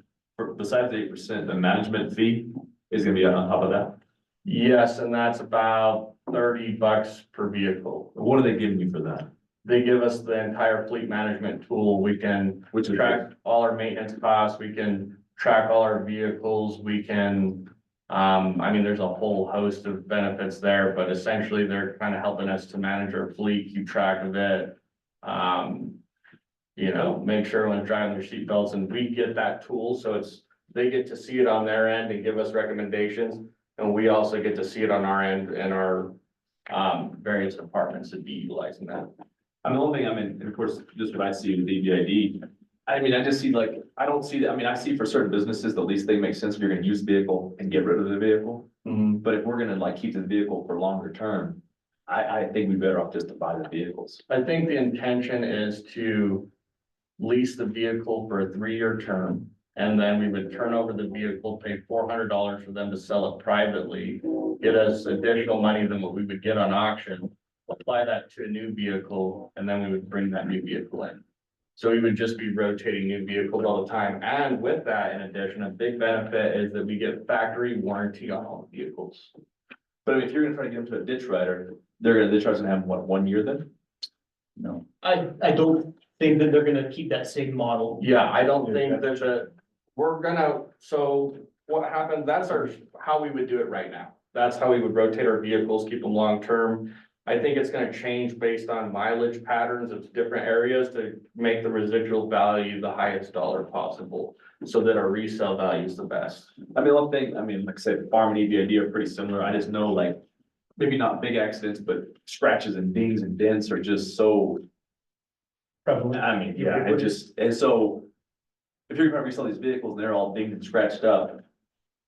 besides the 8%, the management fee is gonna be on top of that? Yes, and that's about $30 per vehicle. What are they giving you for that? They give us the entire fleet management tool. We can Which is track all our maintenance costs. We can track all our vehicles. We can, I mean, there's a whole host of benefits there, but essentially they're kind of helping us to manage our fleet, keep track of it. You know, make sure everyone's driving their seatbelts, and we get that tool, so they get to see it on their end and give us recommendations. And we also get to see it on our end, and our various departments would be utilizing that. I mean, the only thing, I mean, and of course, just what I see with EBID, I mean, I just see like, I don't see that, I mean, I see for certain businesses, the least thing makes sense if you're gonna use the vehicle and get rid of the vehicle. But if we're gonna like keep the vehicle for longer term, I think we'd better off just to buy the vehicles. I think the intention is to lease the vehicle for a 3-year term. And then we would turn over the vehicle, pay $400 for them to sell it privately, get us additional money than what we would get on auction, apply that to a new vehicle, and then we would bring that new vehicle in. So we would just be rotating new vehicles all the time. And with that, in addition, a big benefit is that we get factory warranty on all the vehicles. But I mean, if you're gonna try to get them to a ditch rider, ditch rider's gonna have what, 1 year then? No. I don't think that they're gonna keep that same model. Yeah, I don't think so what happened, how we would do it right now. That's how we would rotate our vehicles, keep them long-term. I think it's gonna change based on mileage patterns of different areas to make the residual value the highest dollar possible, so that our resale value is the best. I mean, one thing, I mean, like I said, farm and EBID are pretty similar. I just know like, maybe not big accidents, but scratches and dings and dents are just so, Prevalent. I mean, yeah, and so. If you're gonna resell these vehicles and they're all dinged and scratched up,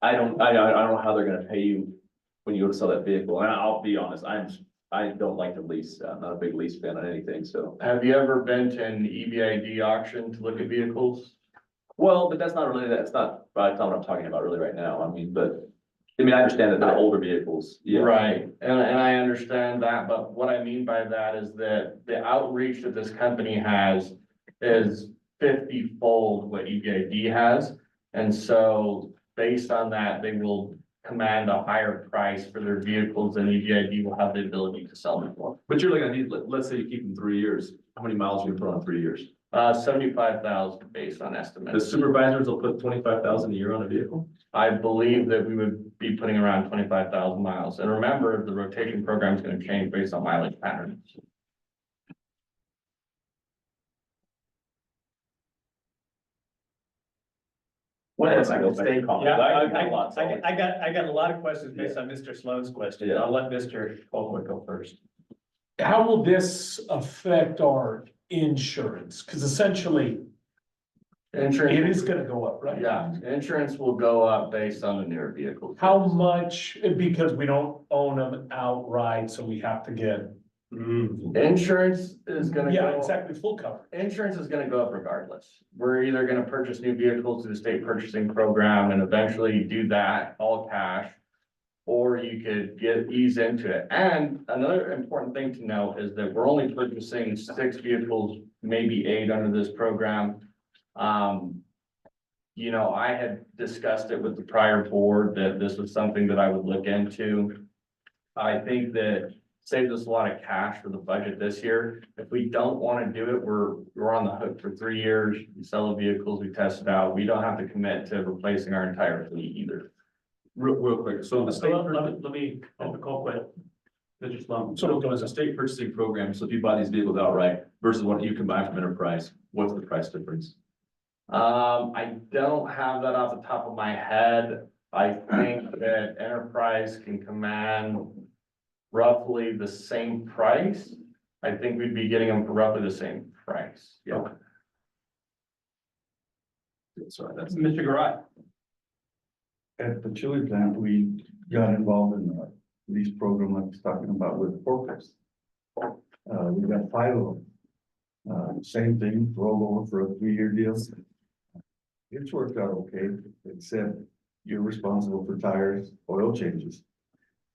I don't know how they're gonna pay you when you go to sell that vehicle. And I'll be honest, I don't like to lease. I'm not a big lease fan on anything, so. Have you ever been to an EBID auction to look at vehicles? Well, but that's not what I'm talking about really right now. I understand that they're older vehicles. Yeah. Right, and I understand that, but what I mean by that is that the outreach that this company has is 50-fold what EBID has. And so based on that, they will command a higher price for their vehicles than EBID will have the ability to sell them for. But you're looking at these, let's say you keep them 3 years. How many miles are you gonna put on 3 years? 75,000 based on The estimates. supervisors will put 25,000 a year on a vehicle? I believe that we would be putting around 25,000 miles. And remember, the rotation program is going to change based on mileage patterns. Well, I can stay calm. Yeah, I got lots. I got a lot of questions based on Mr. Sloan's question. Yeah. I'll let Mr. Colquitt go first. How will this affect our insurance? Because essentially, it Insurance, is gonna go up, right? yeah, insurance will go up based on the newer vehicles. How much, because we don't own them outright, so we have to get. Insurance is gonna Yeah, go, exactly, full cover. insurance is gonna go up regardless. We're either gonna purchase new vehicles through the state purchasing program and eventually do that all cash. Or you could ease into it. And another important thing to note is that we're only purchasing 6 vehicles, maybe 8 under this program. I had discussed it with the prior board that this was something that I would look into. I think that saves us a lot of cash for the budget this year. If we don't want to do it, we're on the hook for 3 years. We sell the vehicles, we test it out. We don't have to commit to replacing our entire fleet either. Real quick, so the state. Let me, Colquitt. Mr. Sloan. So it's a state purchasing program, so if you buy these vehicles outright versus what you can buy from enterprise, what's the price difference? I don't have that off the top of my head. I think that enterprise can command roughly the same price. I think we'd be getting them for roughly the same price. Yeah. Sorry, that's. Mr. Garai. At the chili plant, we got involved in the lease program I was talking about with forklifts. We got 5 of them. Same thing, rolled over for a 3-year deal. It's worked out okay, except you're responsible for tires, oil changes.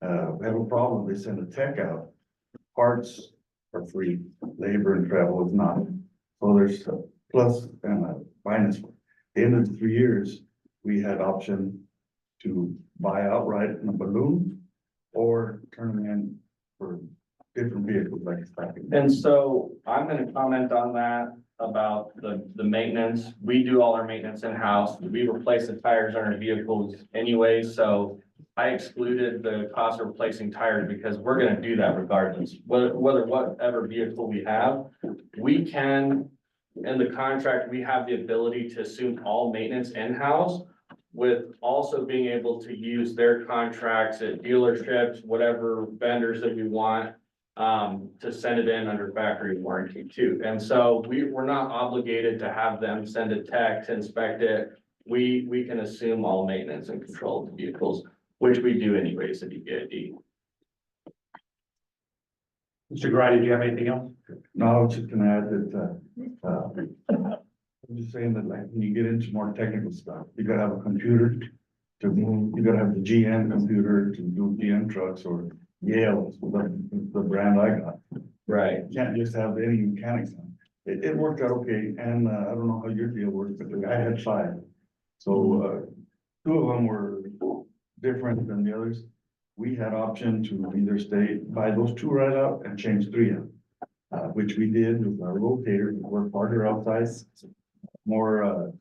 We have a problem, they send a tech out. Parts are free, labor and travel is not. So there's a plus and a minus. At the end of the 3 years, we had option to buy outright in a balloon or turn them in for different vehicles like stacking. And so I'm gonna comment on that about the maintenance. We do all our maintenance in-house. We replace the tires on our vehicles anyway, so I excluded the cost of replacing tires because we're gonna do that regardless. Whatever vehicle we have, we can, in the contract, we have the ability to assume all maintenance in-house with also being able to use their contracts at dealerships, whatever vendors that we want, to send it in under factory warranty too. And so we're not obligated to have them send a tech to inspect it. We can assume all maintenance and control of the vehicles, which we do anyways at EBID. Mr. Grady, do you have anything else? No, I was just gonna add that, I'm just saying that like, when you get into more technical stuff, you gotta have a computer to move, you gotta have the GM computer to do GM trucks or Yale, the brand I got. Right. You can't just have any mechanics on. It worked out okay, and, I don't know how your deal worked, but the guy had 5. So, 2 of them were different than the others. We had option to either buy those 2 right out and change 3 of them. Which we did with our rotator, we worked harder outside, more,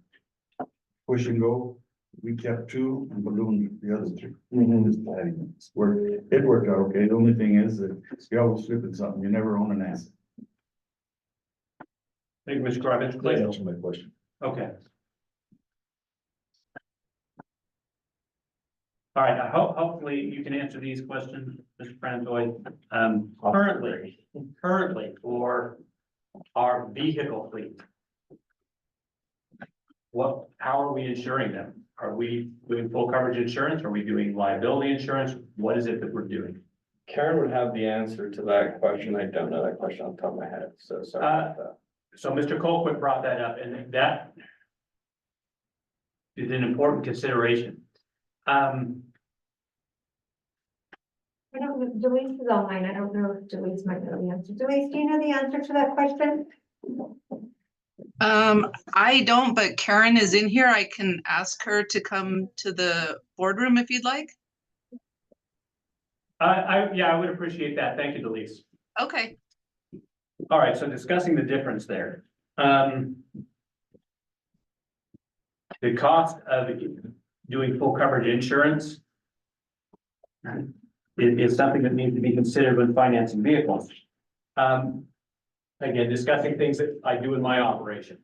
push and go. We kept 2 and ballooned the other 2. Just adding them. It worked out okay. The only thing is that you're always flipping something. You never own an asset. Thank you, Mr. Garvin. Please answer my question. Okay. All right, hopefully you can answer these questions, Mr. Franzoy. Currently for our vehicle fleet. How are we insuring them? Are we doing full coverage insurance? Are we doing liability insurance? What is it that we're doing? Karen would have the answer to that question. I don't know that question off the top of my head, so sorry about that. So Mr. Colquitt brought that up, and that is an important consideration. I don't know, Delise is online. I don't know if Delise might know the answer. Delise, do you know the answer to that question? I don't, but Karen is in here. I can ask her to come to the boardroom if you'd like. Yeah, I would appreciate that. Thank you, Delise. Okay. All right, so discussing the difference there. The cost of doing full coverage insurance is something that needs to be considered when financing vehicles. Again, discussing things that I do in my operation.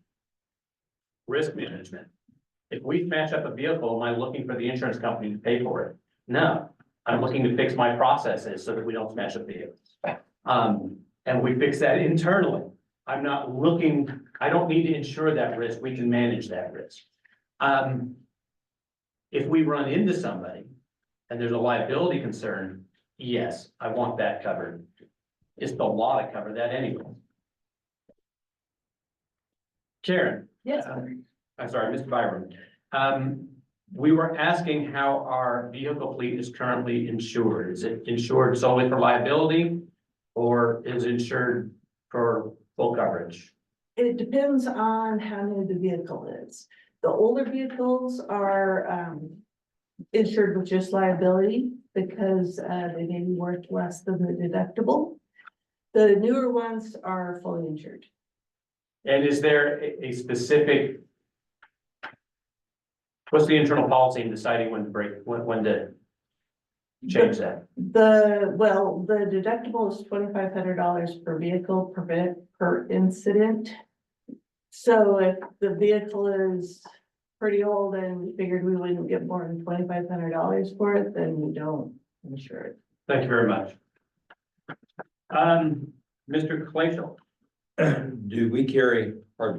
Risk management. If we smash up a vehicle, am I looking for the insurance company to pay for it? No, I'm looking to fix my processes so that we don't smash up vehicles. And we fix that internally. I'm not looking, I don't need to insure that risk. We can manage that risk. If we run into somebody and there's a liability concern, yes, I want that covered. It's the law to cover that anyway. Karen. Yes. I'm sorry, Mr. Byron. We were asking how our vehicle fleet is currently insured. Is it insured solely for liability or is it insured for full coverage? It depends on how new the vehicle is. The older vehicles are insured with just liability because they may be worth less than the deductible. The newer ones are fully insured. And is there a specific, what's the internal policy in deciding when to break, when to change that? The deductible is $2,500 per vehicle per incident. So if the vehicle is pretty old and we figured we wouldn't get more than $2,500 for it, then we don't insure it. Thank you very much. Mr. Glacial. Do we carry a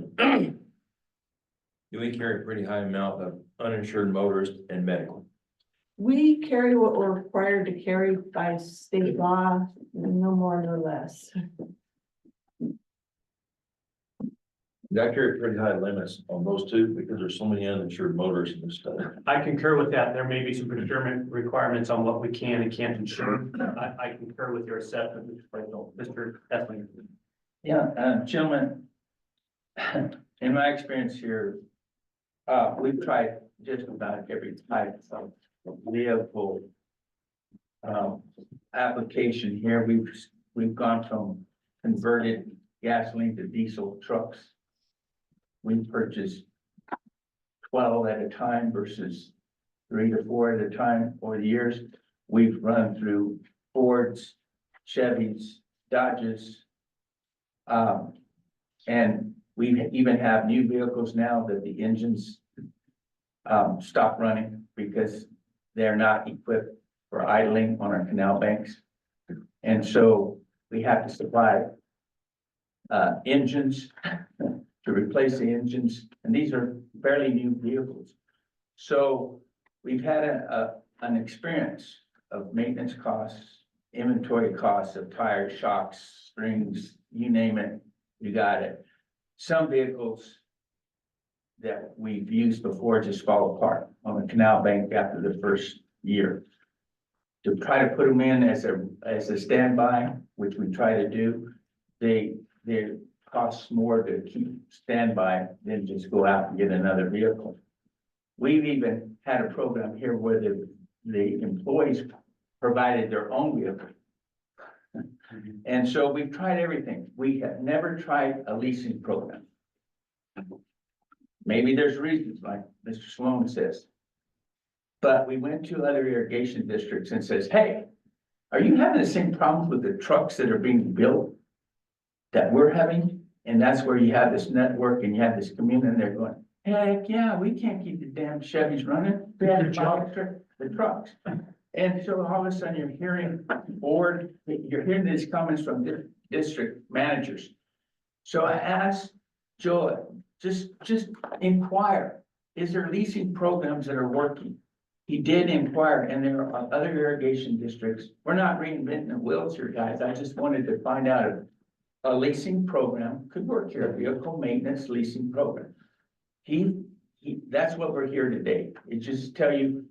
pretty high amount of uninsured motorists and medical? We carry what we're required to carry by state law, no more, no less. I carry pretty high limits on those 2 because there's so many uninsured motorists in this stuff. I concur with that. There may be some procurement requirements on what we can and can't insure. I concur with your assessment, Mr. Glacial. Mr. Essling. Yeah, gentlemen, in my experience here, we've tried just about every type of vehicle application here. We've gone from converted gasoline to diesel trucks. We purchased 12 at a time versus 3 to 4 at a time over the years. We've run through Fords, Chevys, Dodges. And we even have new vehicles now that the engines stop running because they're not equipped for idling on our canal banks. And so we have to supply engines to replace the engines, and these are fairly new vehicles. So we've had an experience of maintenance costs inventory costs of tires, shocks, springs, you name it, you got it. Some vehicles that we've used before just fall apart on the canal bank after the first year. To try to put them in as a standby, which we try to do, they cost more to keep standby than just go out and get another vehicle. We've even had a program here where the employees provided their own vehicle. And so we've tried everything. We have never tried a leasing program. Maybe there's reasons, like Mr. Sloan says. But we went to other irrigation districts and says, hey, are you having the same problems with the trucks that are being built that we're having? And that's where you have this network and you have this community and they're going, heck, yeah, we can't keep the damn Chevys running. We have to monitor the trucks. And so all of a sudden you're hearing you're hearing these comments from district managers. So I asked Joe, just inquire, is there leasing programs that are working? He did inquire, and there are other irrigation districts. We're not reinventing the wheels here, guys. I just wanted to find out if a leasing program could work here, a vehicle maintenance leasing program. That's what we're here today. It just tell you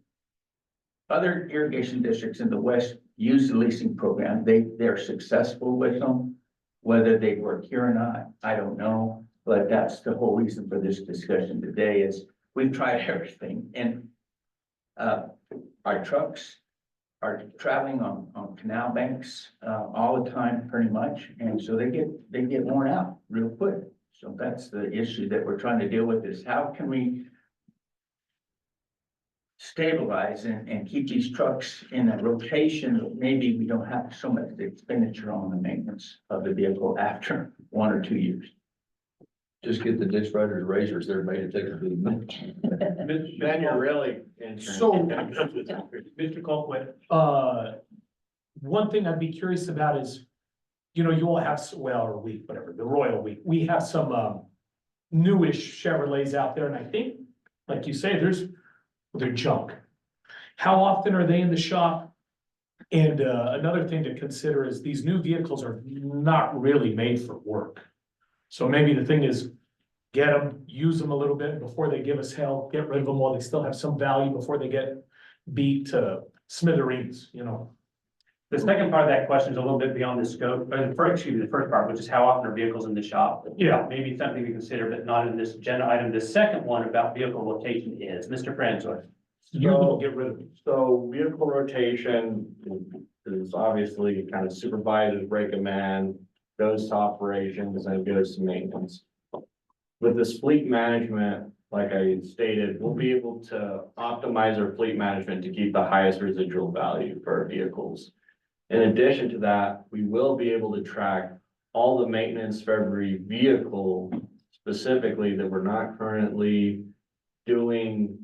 other irrigation districts in the west use the leasing program. They're successful with them. Whether they work here or not, I don't know. But that's the whole reason for this discussion today is we've tried everything and our trucks are traveling on canal banks all the time pretty much. And so they get worn out real quick. So that's the issue that we're trying to deal with is how can we stabilize and keep these trucks in a rotation that maybe we don't have so much expenditure on the maintenance of the vehicle after 1 or 2 years. Just get the ditch riders razors, they're made to take a big. Then you're really. So- Mr. Colquitt. One thing I'd be curious about is, you all have, or we, whatever, the Royal Week, we have some, newish Chevrolets out there, and I think, like you say, they're junk. How often are they in the shop? And, another thing to consider is these new vehicles are not really made for work. So maybe the thing is, get them, use them a little bit before they give us hell, get rid of them while they still have some value before they get beat to smithereens, The second part of that question is a little bit beyond the scope, but the first part, which is how often are vehicles in the shop? Yeah. Maybe something to consider, but not in this agenda item. The second one about vehicle rotation is, Mr. Franzois. You will get rid of them. So vehicle rotation is obviously kind of supervised, recommend, goes to operations and goes to maintenance. With this fleet management, like I stated, we'll be able to optimize our fleet management to keep the highest residual value for our vehicles. In addition to that, we will be able to track all the maintenance for every vehicle specifically that we're not currently doing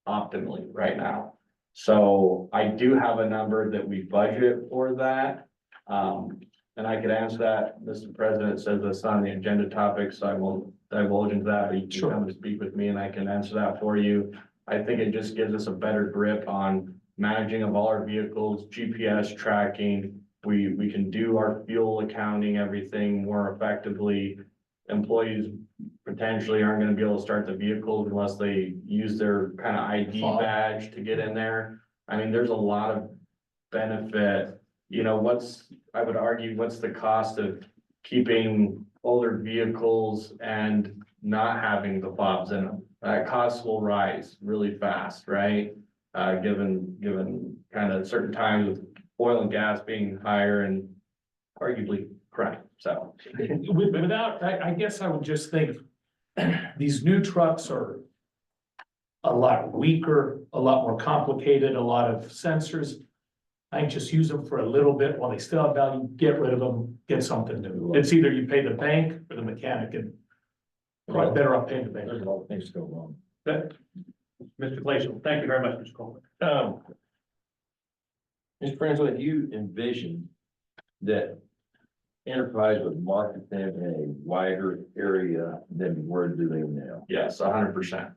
optimally right now. So I do have a number that we budget for that. And I could answer that. Mr. President says that's on the agenda topic, so I won't divulge into that, but you can come to speak with me and I can answer that for you. I think it just gives us a better grip on managing of all our vehicles, GPS tracking. We can do our fuel accounting, everything more effectively. Employees potentially aren't gonna be able to start the vehicles unless they use their kind of ID badge to get in there. I mean, there's a lot of benefit. I would argue, what's the cost of keeping older vehicles and not having the fobs in them? That cost will rise really fast, right? Given kind of certain times with oil and gas being higher and arguably crime, so. I guess I would just think, these new trucks are a lot weaker, a lot more complicated, a lot of sensors. I just use them for a little bit while they still have value, get rid of them, get something new. It's either you pay the bank or the mechanic, and probably better off paying the bank. There's a lot of things to go wrong. Mr. Glacial, thank you very much, Mr. Colquitt. Mr. Franzois, you envision that enterprise would market them in a wider area than we're doing now. Yes, 100%.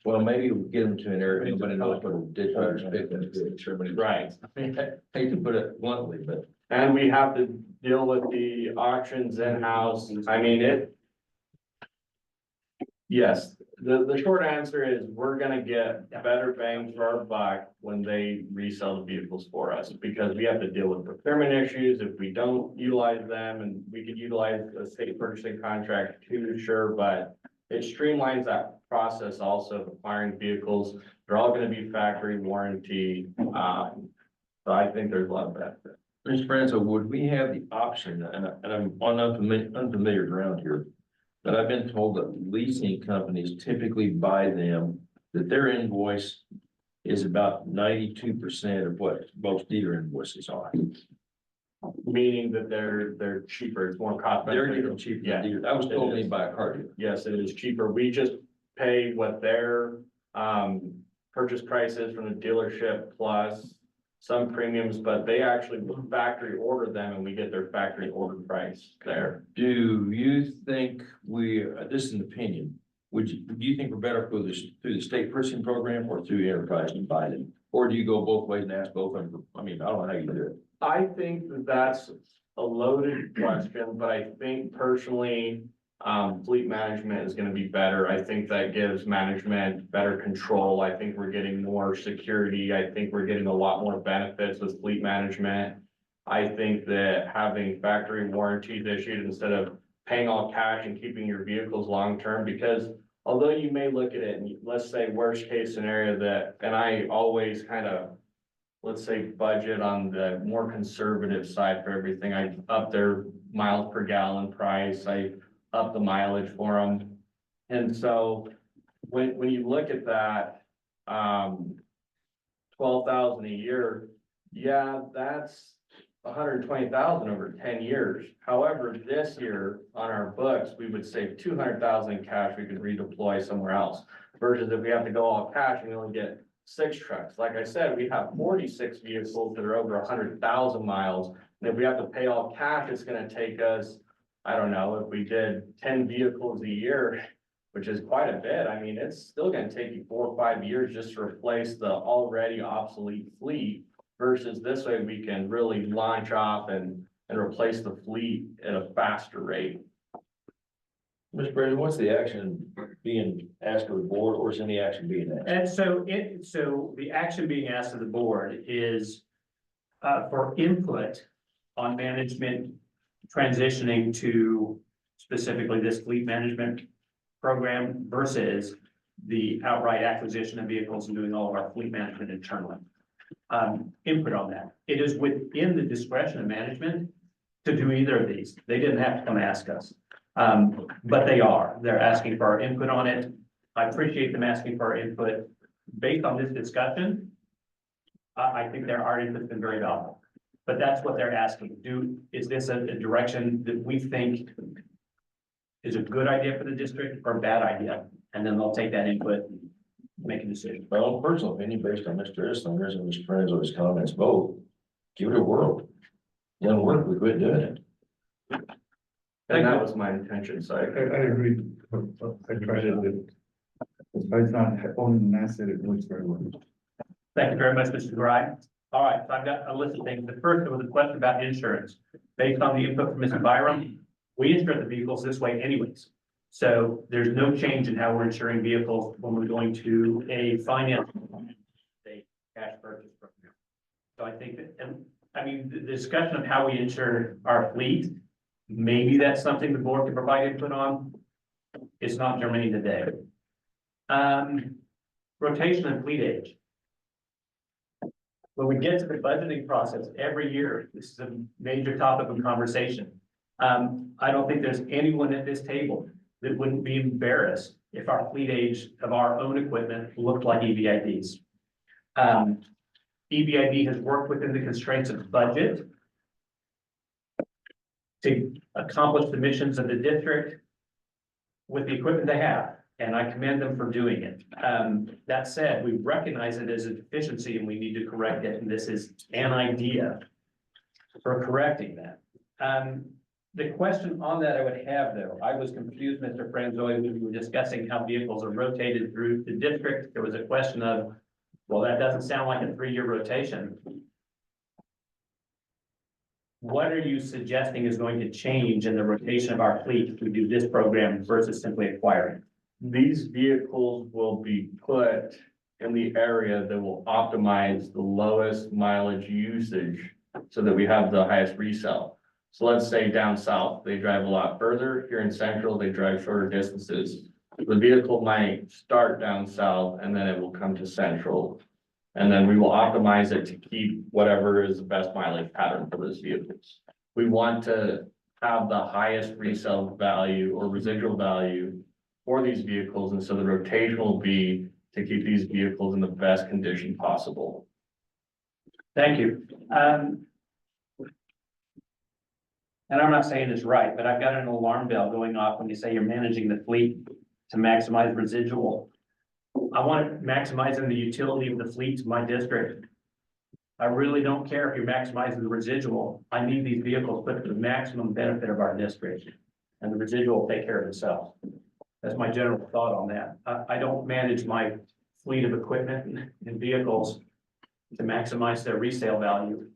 Well, maybe we'll get them to an area, nobody knows what a ditch is, pick them to it, sure, but it's- Right. I hate to put it bluntly, but And we have to deal with the auctions in-house. I mean, yes, the short answer is we're gonna get better bang for our buck when they resell the vehicles for us. Because we have to deal with procurement issues if we don't utilize them, and we could utilize a state purchasing contract too, sure, but it streamlines that process also of acquiring vehicles. They're all gonna be factory warranty. So I think there's a lot of benefit. Mr. Franzo, would we have the option, and I'm on unfamiliar ground here, but I've been told that leasing companies typically buy them, that their invoice is about 92% of what most dealer invoices are. Meaning that they're cheaper, it's more cost. They're beneficial. getting cheaper Yeah. than dealers. That was told It me is. by a car dealer. Yes, it is cheaper. We just pay what their purchase price is from the dealership plus some premiums, but they actually factory order them and we get their factory order price there. Do you think this is an opinion, do you think we're better through the state purchasing program or through enterprise and buy them? Or do you go both ways and ask both of them? I mean, I don't know how you do it. I think that that's a loaded question, but I think personally, fleet management is gonna be better. I think that gives management better control. I think we're getting more security. I think we're getting a lot more benefits with fleet management. I think that having factory warranties issued instead of paying all cash and keeping your vehicles long-term, because although you may look at it and let's say worst case scenario that, and I always kind of, let's say budget on the more conservative side for everything. I up their miles per gallon price. I up the mileage for them. And so when you look at that, 12,000 a year, yeah, that's 120,000 over 10 years. However, this year on our books, we would save 200,000 in cash we could redeploy somewhere else. Versus if we have to go all cash and we only get 6 trucks. Like I said, we have 46 vehicles that are over 100,000 miles. And if we have to pay all cash, it's gonna take us, I don't know, if we did 10 vehicles a year, which is quite a bit. I mean, it's still gonna take you 4 or 5 years just to replace the already obsolete fleet. Versus this way, we can really launch off and replace the fleet at a faster rate. Mr. President, what's the action being asked of the board, or is any action being asked? And so the action being asked of the board is for input on management transitioning to specifically this fleet management program versus the outright acquisition of vehicles and doing all of our fleet management internally. Input on that. It is within the discretion of management to do either of these. They didn't have to come ask us. But they're asking for our input on it. I appreciate them asking for our input. Based on this discussion, I think our input's been very valuable. But that's what they're asking. Is this a direction that we think is a good idea for the district or a bad idea? And then they'll take that input and make a decision. My own personal opinion, based on Mr. Islinger's and Mr. Franzo's comments, both, give it a whirl. Young work, we quit doing it. And that was my intention, so I agree. I tried it. It's not owning an asset, it works very well. Thank you very much, Mr. Grimes. All right, so I've got a list of things. The first, there was a question about insurance. Based on the input from Mr. Byram, we insure the vehicles this way anyways. So there's no change in how we're insuring vehicles when we're going to a finance, a cash purchase program. So I think that, and I mean, the discussion of how we insure our fleet, maybe that's something the board can provide input on. It's not germane today. Rotation and fleet age. When we get to the budgeting process every year, this is a major topic of conversation. I don't think there's anyone at this table that wouldn't be embarrassed if our fleet age of our own equipment looked like EBID's. EBID has worked within the constraints of budget to accomplish the missions of the district with the equipment they have, and I commend them for doing it. That said, we recognize it as a deficiency and we need to correct it, and this is an idea for correcting that. The question on that I would have though, I was confused, Mr. Franzoy, when we were discussing how vehicles are rotated through the district. There was a question of, well, that doesn't sound like a 3-year rotation. What are you suggesting is going to change in the rotation of our fleet if we do this program versus simply acquiring? These vehicles will be put in the area that will optimize the lowest mileage usage so that we have the highest resale. So let's say down south, they drive a lot further. Here in central, they drive shorter distances. The vehicle might start down south and then it will come to central. And then we will optimize it to keep whatever is the best mileage pattern for those vehicles. We want to have the highest resale value or residual value for these vehicles. And so the rotation will be to keep these vehicles in the best condition possible. Thank you. And I'm not saying it's right, but I've got an alarm bell going off when you say you're managing the fleet to maximize residual. I want maximizing the utility of the fleet to my district. I really don't care if you're maximizing the residual. I need these vehicles put to the maximum benefit of our district. And the residual will take care of itself. That's my general thought on that. I don't manage my fleet of equipment and vehicles to maximize their resale value.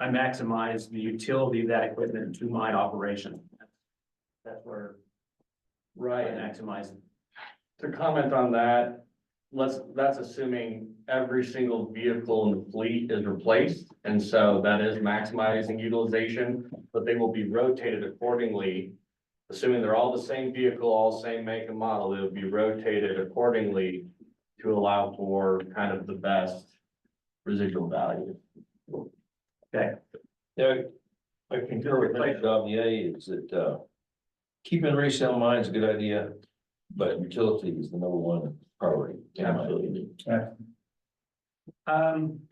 I maximize the utility of that equipment to my operation. That's where I Right. maximize it. To comment on that, that's assuming every single vehicle in the fleet is replaced. And so that is maximizing utilization, but they will be rotated accordingly. Assuming they're all the same vehicle, all same make and model, they'll be rotated accordingly to allow for kind of the best residual value. Okay. Yeah, I concur with Mr. Davier, is that, keeping resale mine is a good idea, but utility is the number one priority. Absolutely.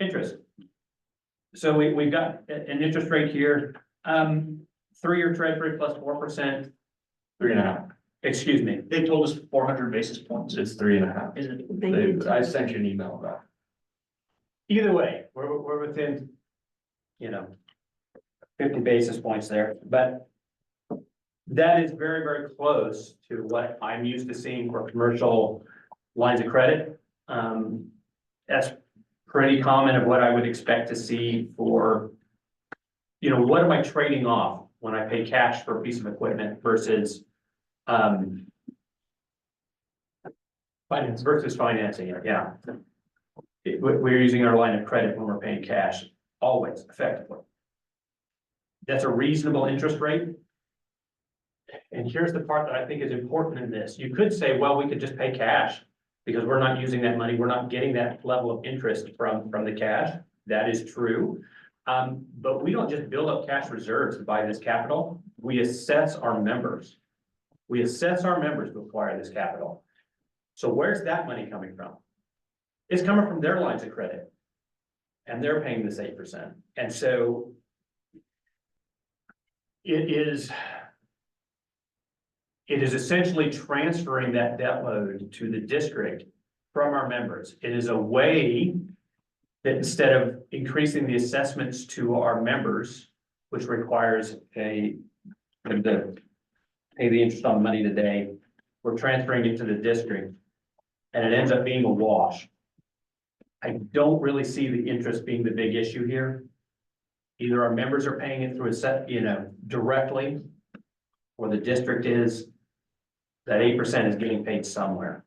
Interest. So we've got an interest rate here, 3-year treasury plus 4%. 3.5. Excuse me. They told us 400 basis points. It's 3.5. Is it? I sent you an email about Either way, we're within, 50 basis points there, but that is very, very close to what I'm used to seeing for commercial lines of credit. That's pretty common of what I would expect to see for, what am I trading off when I pay cash for a piece of equipment versus financing it, yeah. We're using our line of credit when we're paying cash, always effectively. That's a reasonable interest rate. And here's the part that I think is important in this. You could say, well, we could just pay cash because we're not using that money. We're not getting that level of interest from the cash. That is true. But we don't just build up cash reserves to buy this capital. We assess our members. We assess our members to acquire this capital. So where's that money coming from? It's coming from their lines of credit. And they're paying this 8%. And so it is essentially transferring that debt load to the district from our members. It is a way that instead of increasing the assessments to our members, which requires to pay the interest on the money today, we're transferring it to the district, and it ends up being a wash. I don't really see the interest being the big issue here. Either our members are paying it through a set, directly, or the district is. That 8% is getting paid somewhere.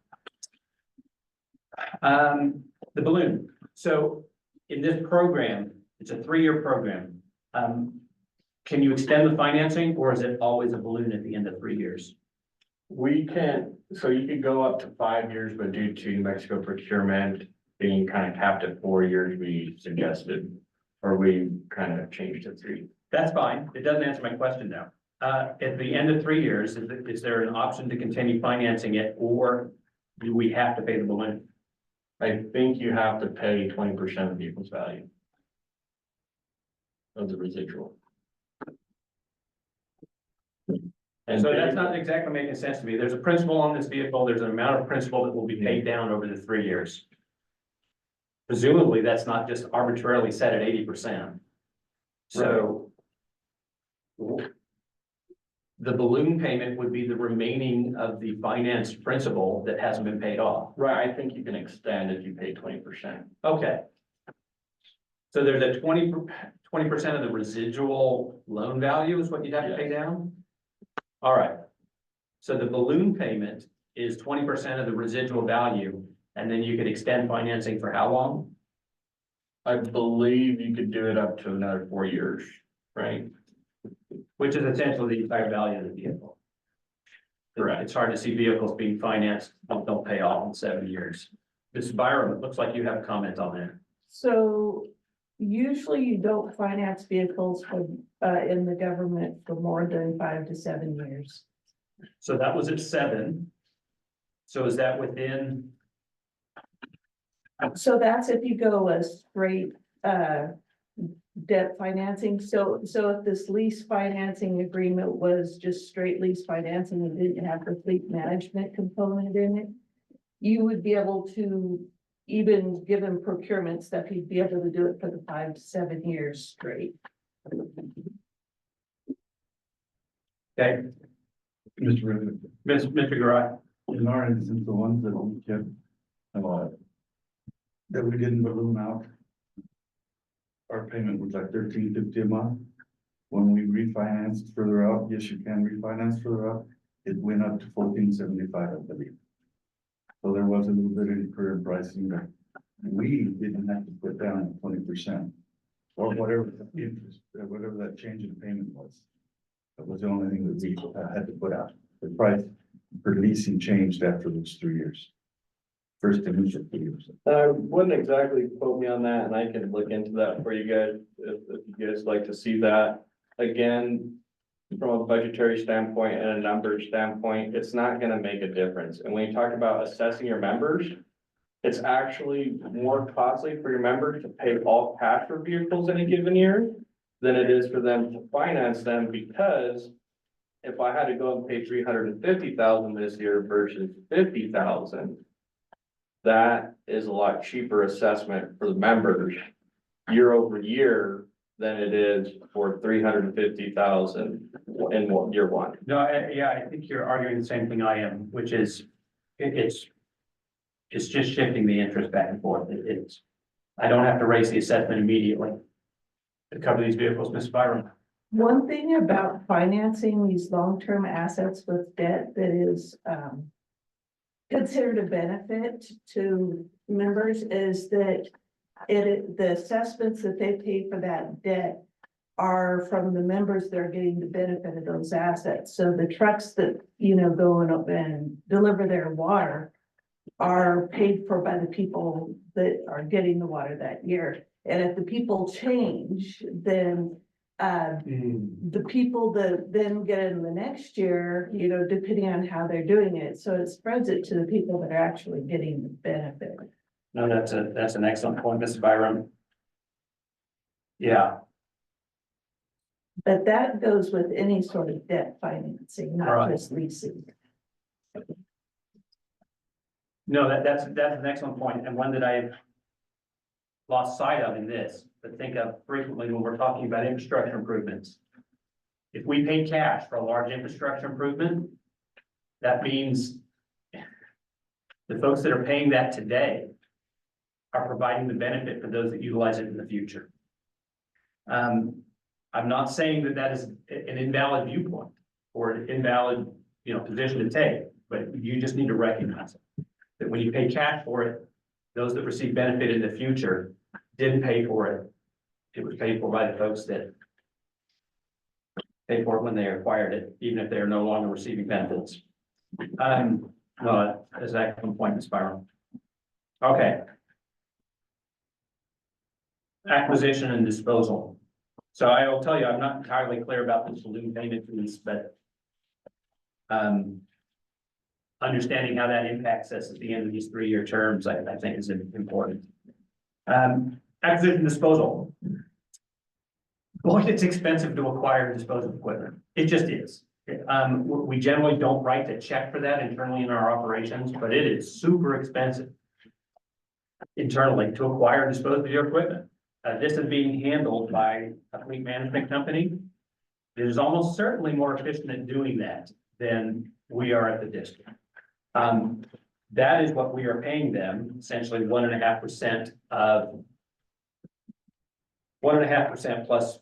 The balloon. So in this program, it's a 3-year program. Can you extend the financing, or is it always a balloon at the end of 3 years? We can, so you could go up to 5 years, but due to New Mexico procurement being kind of capped at 4 years, we suggested, or we kind of changed to 3. That's fine. It doesn't answer my question though. At the end of 3 years, is there an option to continue financing it, or do we have to pay the balloon? I think you have to pay 20% of the vehicle's value of the residual. And So that's not exactly making sense to me. There's a principal on this vehicle. There's an amount of principal that will be paid down over the 3 years. Presumably, that's not just arbitrarily set at 80%. So the balloon payment would be the remaining of the finance principal that hasn't been paid off. Right, I think you can extend if you pay 20%. Okay. So there's a 20% of the residual loan value is what you'd have to pay down? All right. So the balloon payment is 20% of the residual value, and then you could extend financing for how long? I believe you could do it up to another 4 years. Right? Which is essentially the entire value of the vehicle. Correct. It's hard to see vehicles being financed, don't pay off in 7 years. Ms. Byram, it looks like you have a comment on that. So usually you don't finance vehicles for, in the government for more than 5 to 7 years. So that was at 7. So is that within, So that's if you go a straight, debt financing. So if this lease financing agreement was just straight lease financing and didn't have the fleet management component in it, you would be able to, even given procurement stuff, you'd be able to do it for the 5 to 7 years straight. okay, Mr. President, Mr. Garai? in our instance, the ones that we kept, that we didn't balloon out, our payment was like $13.50 a month. When we refinanced further out, yes, you can refinance further out, it went up to $14.75, I believe. So there was a little bit of increase in pricing that we didn't have to put down 20%. Or whatever the interest, whatever that change in payment was. That was the only thing that we had to put out. The price for leasing changed after those 3 years. First initial 3 years. Wouldn't exactly quote me on that, and I can look into that for you guys, if you guys like to see that. Again, from a budgetary standpoint and a numbers standpoint, it's not gonna make a difference. And when you talk about assessing your members, it's actually more costly for your members to pay all cash for vehicles in a given year than it is for them to finance them, because if I had to go and pay 350,000 this year versus 50,000, that is a lot cheaper assessment for the members year over year than it is for 350,000 in year one. No, yeah, I think you're arguing the same thing I am, which is, it's just shifting the interest back and forth. I don't have to raise the assessment immediately to cover these vehicles, Ms. Byram. One thing about financing these long-term assets with debt that is, considered a benefit to members is that the assessments that they pay for that debt are from the members that are getting the benefit of those assets. So the trucks that, go and deliver their water are paid for by the people that are getting the water that year. And if the people change, then the people that then get in the next year, depending on how they're doing it. So it spreads it to the people that are actually getting the benefit. No, that's an excellent point, Ms. Byram. Yeah, But that goes with any sort of debt financing, not Right. just leasing. no, that's an excellent point, and one that I've lost sight of in this, but think of frequently when we're talking about infrastructure improvements. If we pay cash for a large infrastructure improvement, that means the folks that are paying that today are providing the benefit for those that utilize it in the future. I'm not saying that is an invalid viewpoint or an invalid, position to take, but you just need to recognize it. That when you pay cash for it, those that receive benefit in the future didn't pay for it. It was paid for by the folks that paid for it when they acquired it, even if they're no longer receiving benefits. No, that's an excellent point, Ms. Byram. Okay. Acquisition and disposal. So I will tell you, I'm not entirely clear about the balloon payment piece, but understanding how that impacts us at the end of these 3-year terms, I think is important. Acquisition and disposal. Boy, it's expensive to acquire and dispose of equipment. It just is. We generally don't write a check for that internally in our operations, but it is super expensive internally to acquire and dispose of your equipment. This is being handled by a fleet management company. It is almost certainly more efficient at doing that than we are at the district. That is what we are paying them, essentially 1.5% of 1.5% plus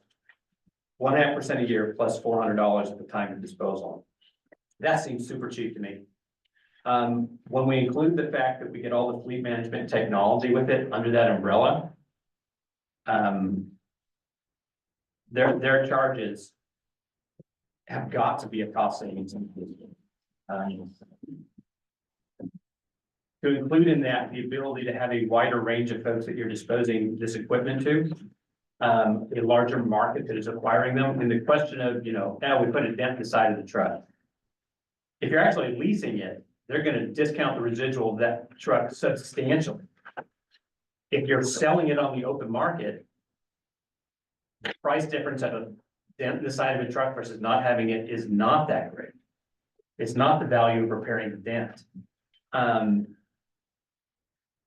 1.5% a year plus $400 at the time of disposal. That seems super cheap to me. When we include the fact that we get all the fleet management technology with it under that umbrella, their charges have got to be a cost savings. To include in that the ability to have a wider range of folks that you're disposing this equipment to, a larger market that is acquiring them, and the question of, we put a dent in the side of the truck. If you're actually leasing it, they're gonna discount the residual of that truck substantially. If you're selling it on the open market, the price difference of a dent in the side of a truck versus not having it is not that great. It's not the value of repairing the dent.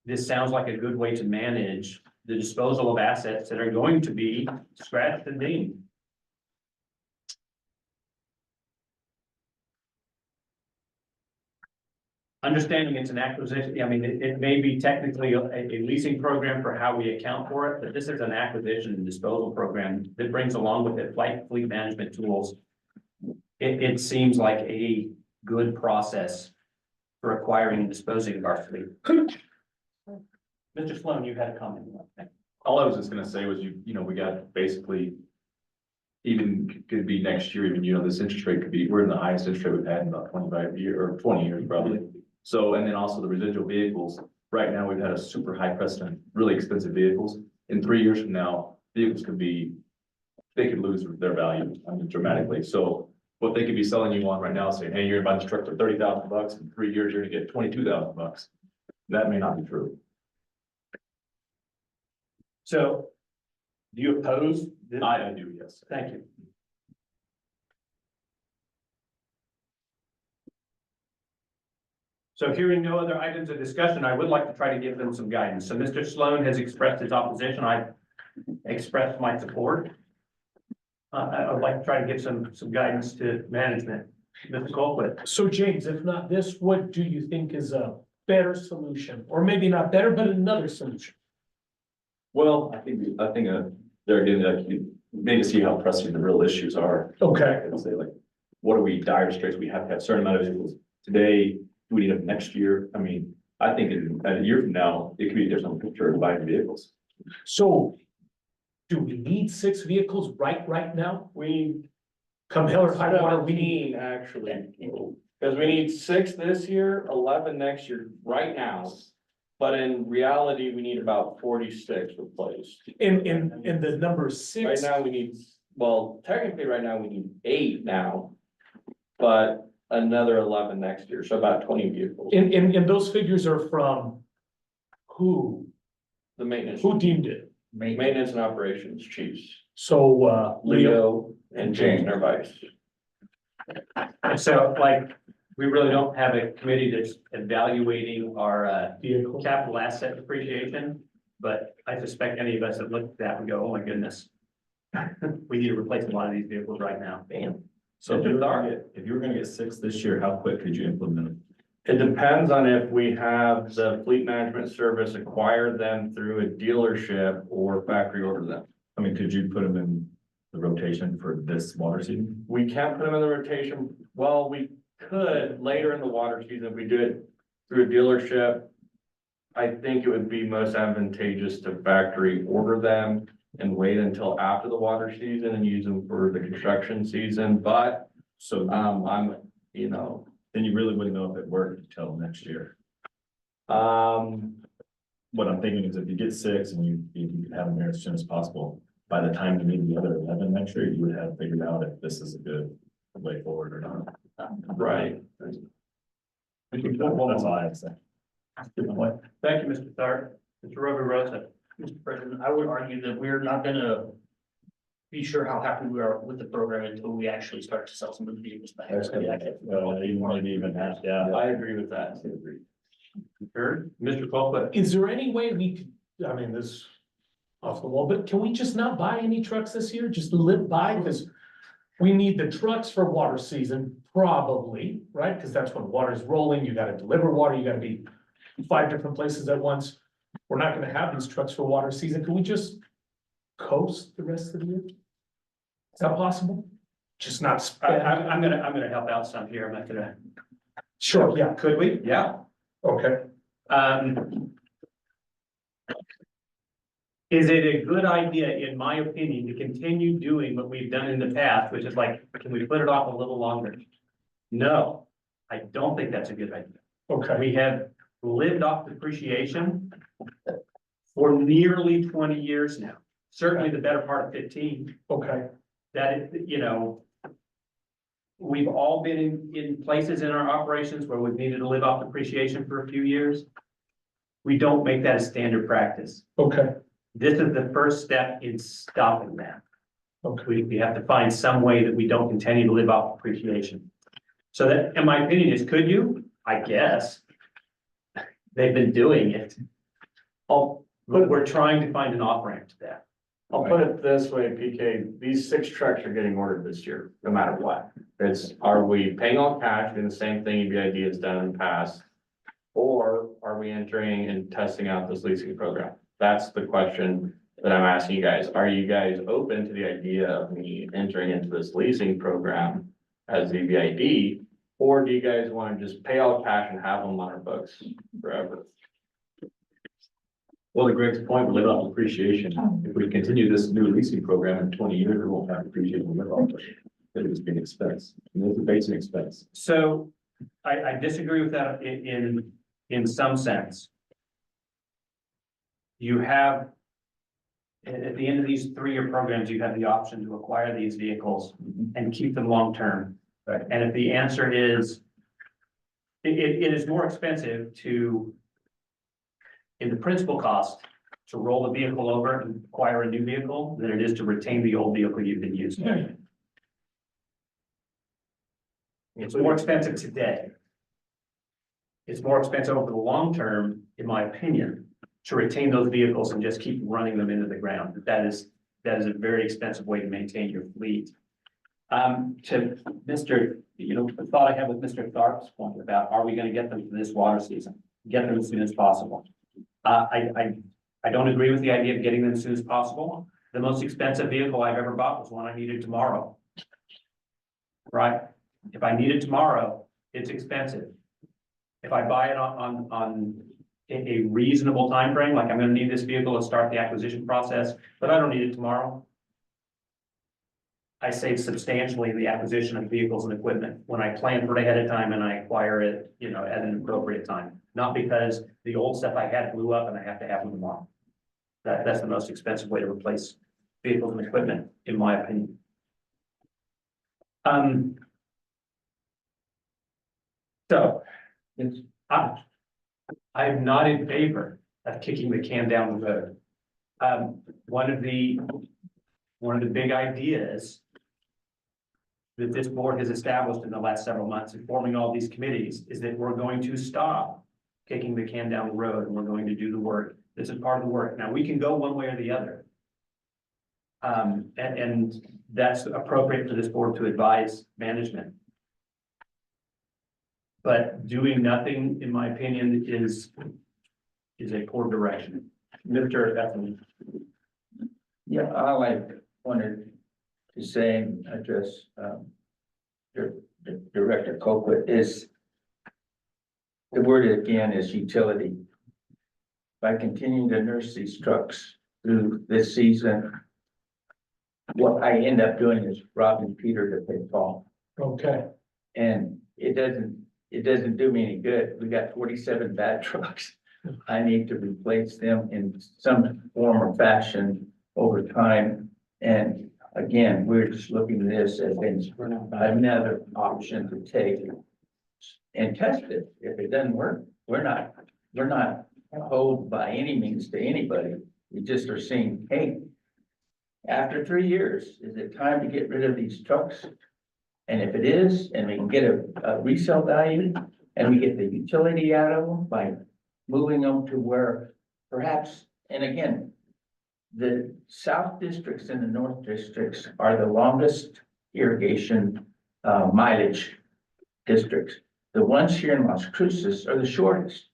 This sounds like a good way to manage the disposal of assets that are going to be scratched and dinged. Understanding it's an acquisition, I mean, it may be technically a leasing program for how we account for it, but this is an acquisition and disposal program that brings along with it fleet management tools. It seems like a good process for acquiring and disposing of our fleet. Mr. Sloan, you had a comment. All I was just gonna say was we got basically. Even could be next year, even, this interest rate could be, we're in the highest interest rate we've had in about 25 years or 20 years probably. So, and then also the residual vehicles, right now, we've had a super high precedent, really expensive vehicles. In 3 years from now, vehicles they could lose their value, dramatically. So what they could be selling you on right now, saying, hey, you're gonna buy this truck for $30,000, in 3 years, you're gonna get $22,000. That may not be true. So, do you oppose this? I do, yes. Thank you. So hearing no other items of discussion, I would like to try to give them some guidance. So Mr. Sloan has expressed his opposition. I expressed my support. I would like to try to give some guidance to management. Mr. Colquitt. So James, if not this, what do you think is a better solution? Or maybe not better, but another solution? Well, I think there again, like, you need to see how pressing the real issues are. Okay. And say like, what are we dire straits? We have to have a certain amount of vehicles today. Do we need them next year? I mean, I think in a year from now, it could be a different picture of buying vehicles. So do we need 6 vehicles right now? We Come hell or high water, we need. 17 actually, because we need 6 this year, 11 next year, right now. But in reality, we need about 46 replaced. In the number 6. Right now, we need, well, technically, right now, we need 8 now. But another 11 next year, so about 20 vehicles. And those figures are from who? The maintenance, Who deemed it? maintenance and operations chiefs, So, Leo and James Nervice. So we really don't have a committee that's evaluating our capital asset depreciation. But I suspect any of us have looked at that and go, oh my goodness. We need to replace a lot of these vehicles right now. Bam. So if you were gonna get 6 this year, how quick could you implement it? It depends on if we have the fleet management service acquire them through a dealership or factory order them. I mean, could you put them in the rotation for this water season? We can't put them in the rotation. Well, we could later in the water season, if we do it through a dealership. I think it would be most advantageous to factory order them and wait until after the water season and use them for the construction season, but So, then you really wouldn't know if it worked until next year. What I'm thinking is if you get 6 and you could have them here as soon as possible, by the time you need the other 11 next year, you would have figured out if this is a good way forward or not. right. That's all I have to say. Thank you, Mr. Tharp. Mr. Rosa. Mr. President, I would argue that we're not gonna be sure how happy we are with the program until we actually start to sell some of the vehicles back. Maybe even half, yeah. I agree with that. Heard. Mr. Colquitt. is there any way we could, I mean, this off the wall, but can we just not buy any trucks this year? Just live by? Because we need the trucks for water season, probably, right? Because that's when water's rolling, you gotta deliver water, you gotta be 5 different places at once. We're not gonna have these trucks for water season. Can we just coast the rest of the year? Is that possible? Just not spend? I'm gonna help out some here. I'm not gonna, Sure, yeah, could we? Yeah. okay. Is it a good idea, in my opinion, to continue doing what we've done in the past, which is like, can we put it off a little longer? No, I don't think that's a good idea. Okay, We have lived off depreciation for nearly 20 years now, certainly the better part of 15. okay, That, you know, we've all been in places in our operations where we've needed to live off depreciation for a few years. We don't make that a standard practice. okay, This is the first step in stopping that. okay. We have to find some way that we don't continue to live off depreciation. So that, in my opinion, is could you? I guess. They've been doing it. Oh, but we're trying to find an off-ramp to that. I'll put it this way, PK, these 6 trucks are getting ordered this year, no matter what. It's, are we paying all cash, doing the same thing EBID has done in the past? Or are we entering and testing out this leasing program? That's the question that I'm asking you guys. Are you guys open to the idea of me entering into this leasing program as EBID? Or do you guys want to just pay all cash and have them on our books forever? Well, to Greg's point, we live off depreciation. If we continue this new leasing program in 20 years, we won't have depreciation to live off. It'll just be an expense. And it's a basic expense. So I disagree with that in some sense. You have, at the end of these 3-year programs, you have the option to acquire these vehicles and keep them long-term. Right. And if the answer is, it is more expensive to, in the principal cost, to roll the vehicle over and acquire a new vehicle than it is to retain the old vehicle you've been using. It's more expensive today. It's more expensive over the long term, in my opinion, to retain those vehicles and just keep running them into the ground. That is a very expensive way to maintain your fleet. To Mr., the thought I have with Mr. Tharp's point about, are we gonna get them for this water season? Get them as soon as possible. I don't agree with the idea of getting them as soon as possible. The most expensive vehicle I've ever bought was one I needed tomorrow. Right? If I need it tomorrow, it's expensive. If I buy it on a reasonable time frame, like I'm gonna need this vehicle to start the acquisition process, but I don't need it tomorrow, I save substantially in the acquisition of vehicles and equipment when I plan for it ahead of time and I acquire it, at an appropriate time. Not because the old stuff I had blew up and I have to have them tomorrow. That's the most expensive way to replace vehicles and equipment, in my opinion. So, I'm not in favor of kicking the can down the road. One of the big ideas that this board has established in the last several months in forming all these committees is that we're going to stop kicking the can down the road and we're going to do the work. This is part of the work. Now, we can go one way or the other. And that's appropriate for this board to advise management. But doing nothing, in my opinion, is a poor direction. Mr. Ethelman. Yeah, all I wanted to say and address, Director Colquitt is, the word again is utility. By continuing to nurse these trucks through this season, what I end up doing is robbing Peter to pay Paul. Okay, And it doesn't do me any good. We got 47 bad trucks. I need to replace them in some form or fashion over time. And again, we're just looking at this as another option to take and test it. If it doesn't work, we're not hold by any means to anybody. We just are saying, hey, after 3 years, is it time to get rid of these trucks? And if it is, and we can get a resale value, and we get the utility out of them by moving them to where perhaps, and again, the south districts and the north districts are the longest irrigation mileage districts. The ones here in Las Cruces are the shortest.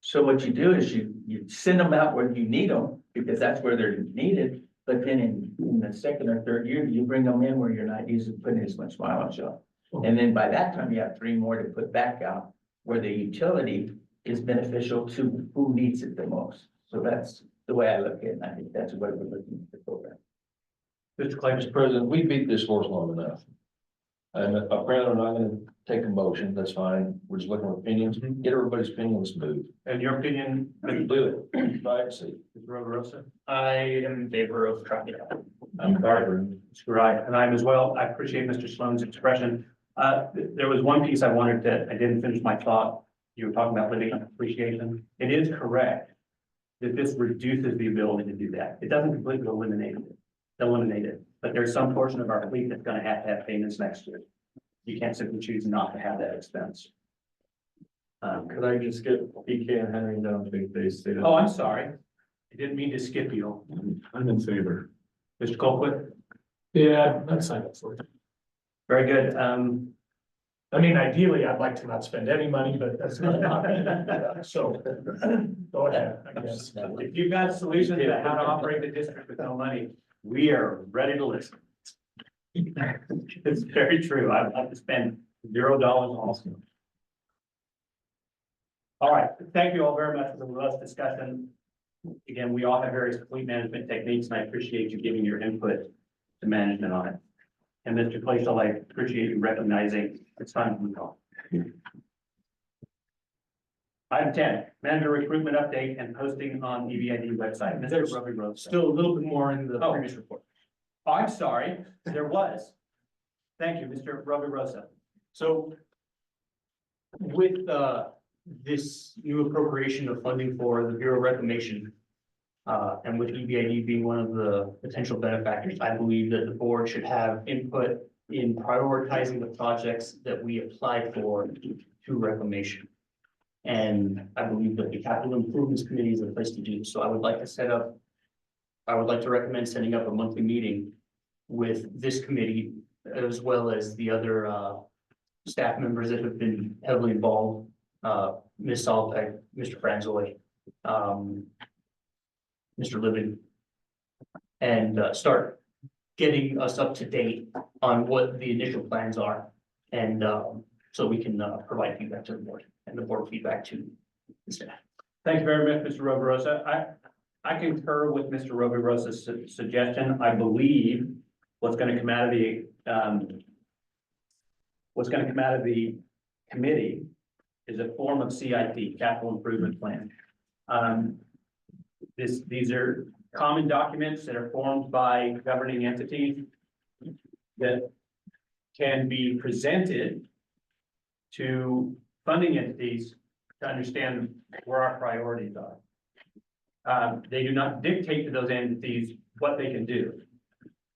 So what you do is you send them out where you need them, because that's where they're needed. But then in the second or third year, you bring them in where you're not using, putting as much mileage on. And then by that time, you have 3 more to put back out, where the utility is beneficial to who needs it the most. So that's the way I look at it, and I think that's what we're looking at the program. Mr. Clay, Mr. President, we beat this horse long enough. And apparently we're not gonna take a motion, that's fine, we're just looking at opinions, get everybody's opinion, let's move. And your opinion, Let's do it, try and see. Mr. Roverosa? I am in favor of trying it out. I'm sorry. That's right, and I'm as well. I appreciate Mr. Sloan's expression. There was one piece I wanted to, I didn't finish my thought. You were talking about living on appreciation. It is correct that this reduces the ability to do that. It doesn't completely eliminate it, but there's some portion of our fleet that's gonna have to have payments next year. You can't simply choose not to have that expense. Could I just get PK and Henry down, they stated. Oh, I'm sorry. I didn't mean to skip you. I'm in favor. Mr. Colquitt? Yeah, that's sign up for it. Very good. I mean, ideally, I'd like to not spend any money, but that's not an option. So, go ahead, I guess. If you've got solutions to how to operate the district with no money, we are ready to listen. It's very true. I'd like to spend $0 also. All right, thank you all very much for the robust discussion. Again, we all have various fleet management techniques, and I appreciate you giving your input to management on it. And Mr. Claysall, I appreciate you recognizing it's time to move on. Item 10, manager recruitment update and posting on EBID website. Mr. Roby Rose. Still a little bit more in the Oh. previous report. Oh, I'm sorry, there was. Thank you, Mr. Roby Rosa. So with this new appropriation of funding for the Bureau of Reclamation, and with EBID being one of the potential benefactors, I believe that the board should have input in prioritizing the projects that we applied for to reclamation. And I believe that the Capital Improvements Committee is the place to do. So I would like to recommend setting up a monthly meeting with this committee, as well as the other staff members that have been heavily involved, Ms. Salpeg, Mr. Franzoy, Mr. Libby, and start getting us up to date on what the initial plans are. And so we can provide feedback to the board and the board feedback to the staff. Thank you very much, Mr. Roverosa. I concur with Mr. Roverosa's suggestion. I believe what's going to come out of the committee is a form of CIP, capital improvement plan. These are common documents that are formed by governing entities that can be presented to funding entities to understand where our priorities are. They do not dictate to those entities what they can do,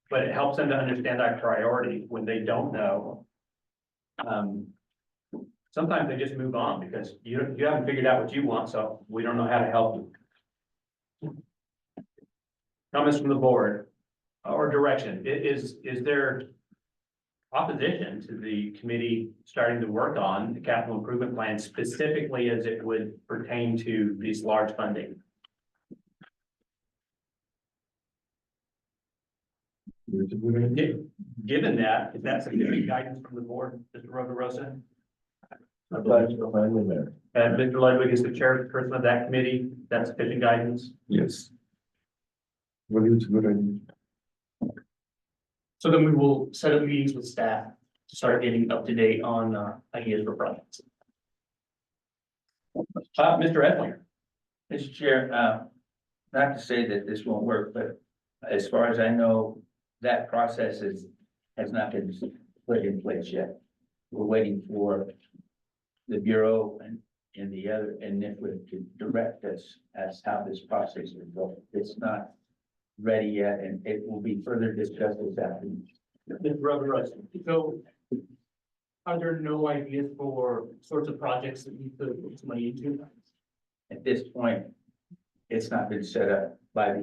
but it helps them to understand our priority when they don't know. Sometimes they just move on because you haven't figured out what you want, so we don't know how to help you. Comments from the board or direction. Is there opposition to the committee starting to work on the capital improvement plan specifically as it would pertain to these large funding? Given that, is that sufficient guidance from the board, Mr. Roverosa? I'm glad you're finally there. And Mr. Ludwig is the chairperson of that committee, that's sufficient guidance? Yes. I believe it's a good idea. So then we will set up meetings with staff to start getting up to date on ideas for projects. Mr. Edlinger. Mr. Chair, not to say that this won't work, but as far as I know, that process has not been put in place yet. We're waiting for the Bureau and the other, and NIFLA to direct us as how this process will go. It's not ready yet, and it will be further discussed this afternoon. Mr. Roverosa. So are there no ideas for sorts of projects that you could put some money into? At this point, it's not been set up by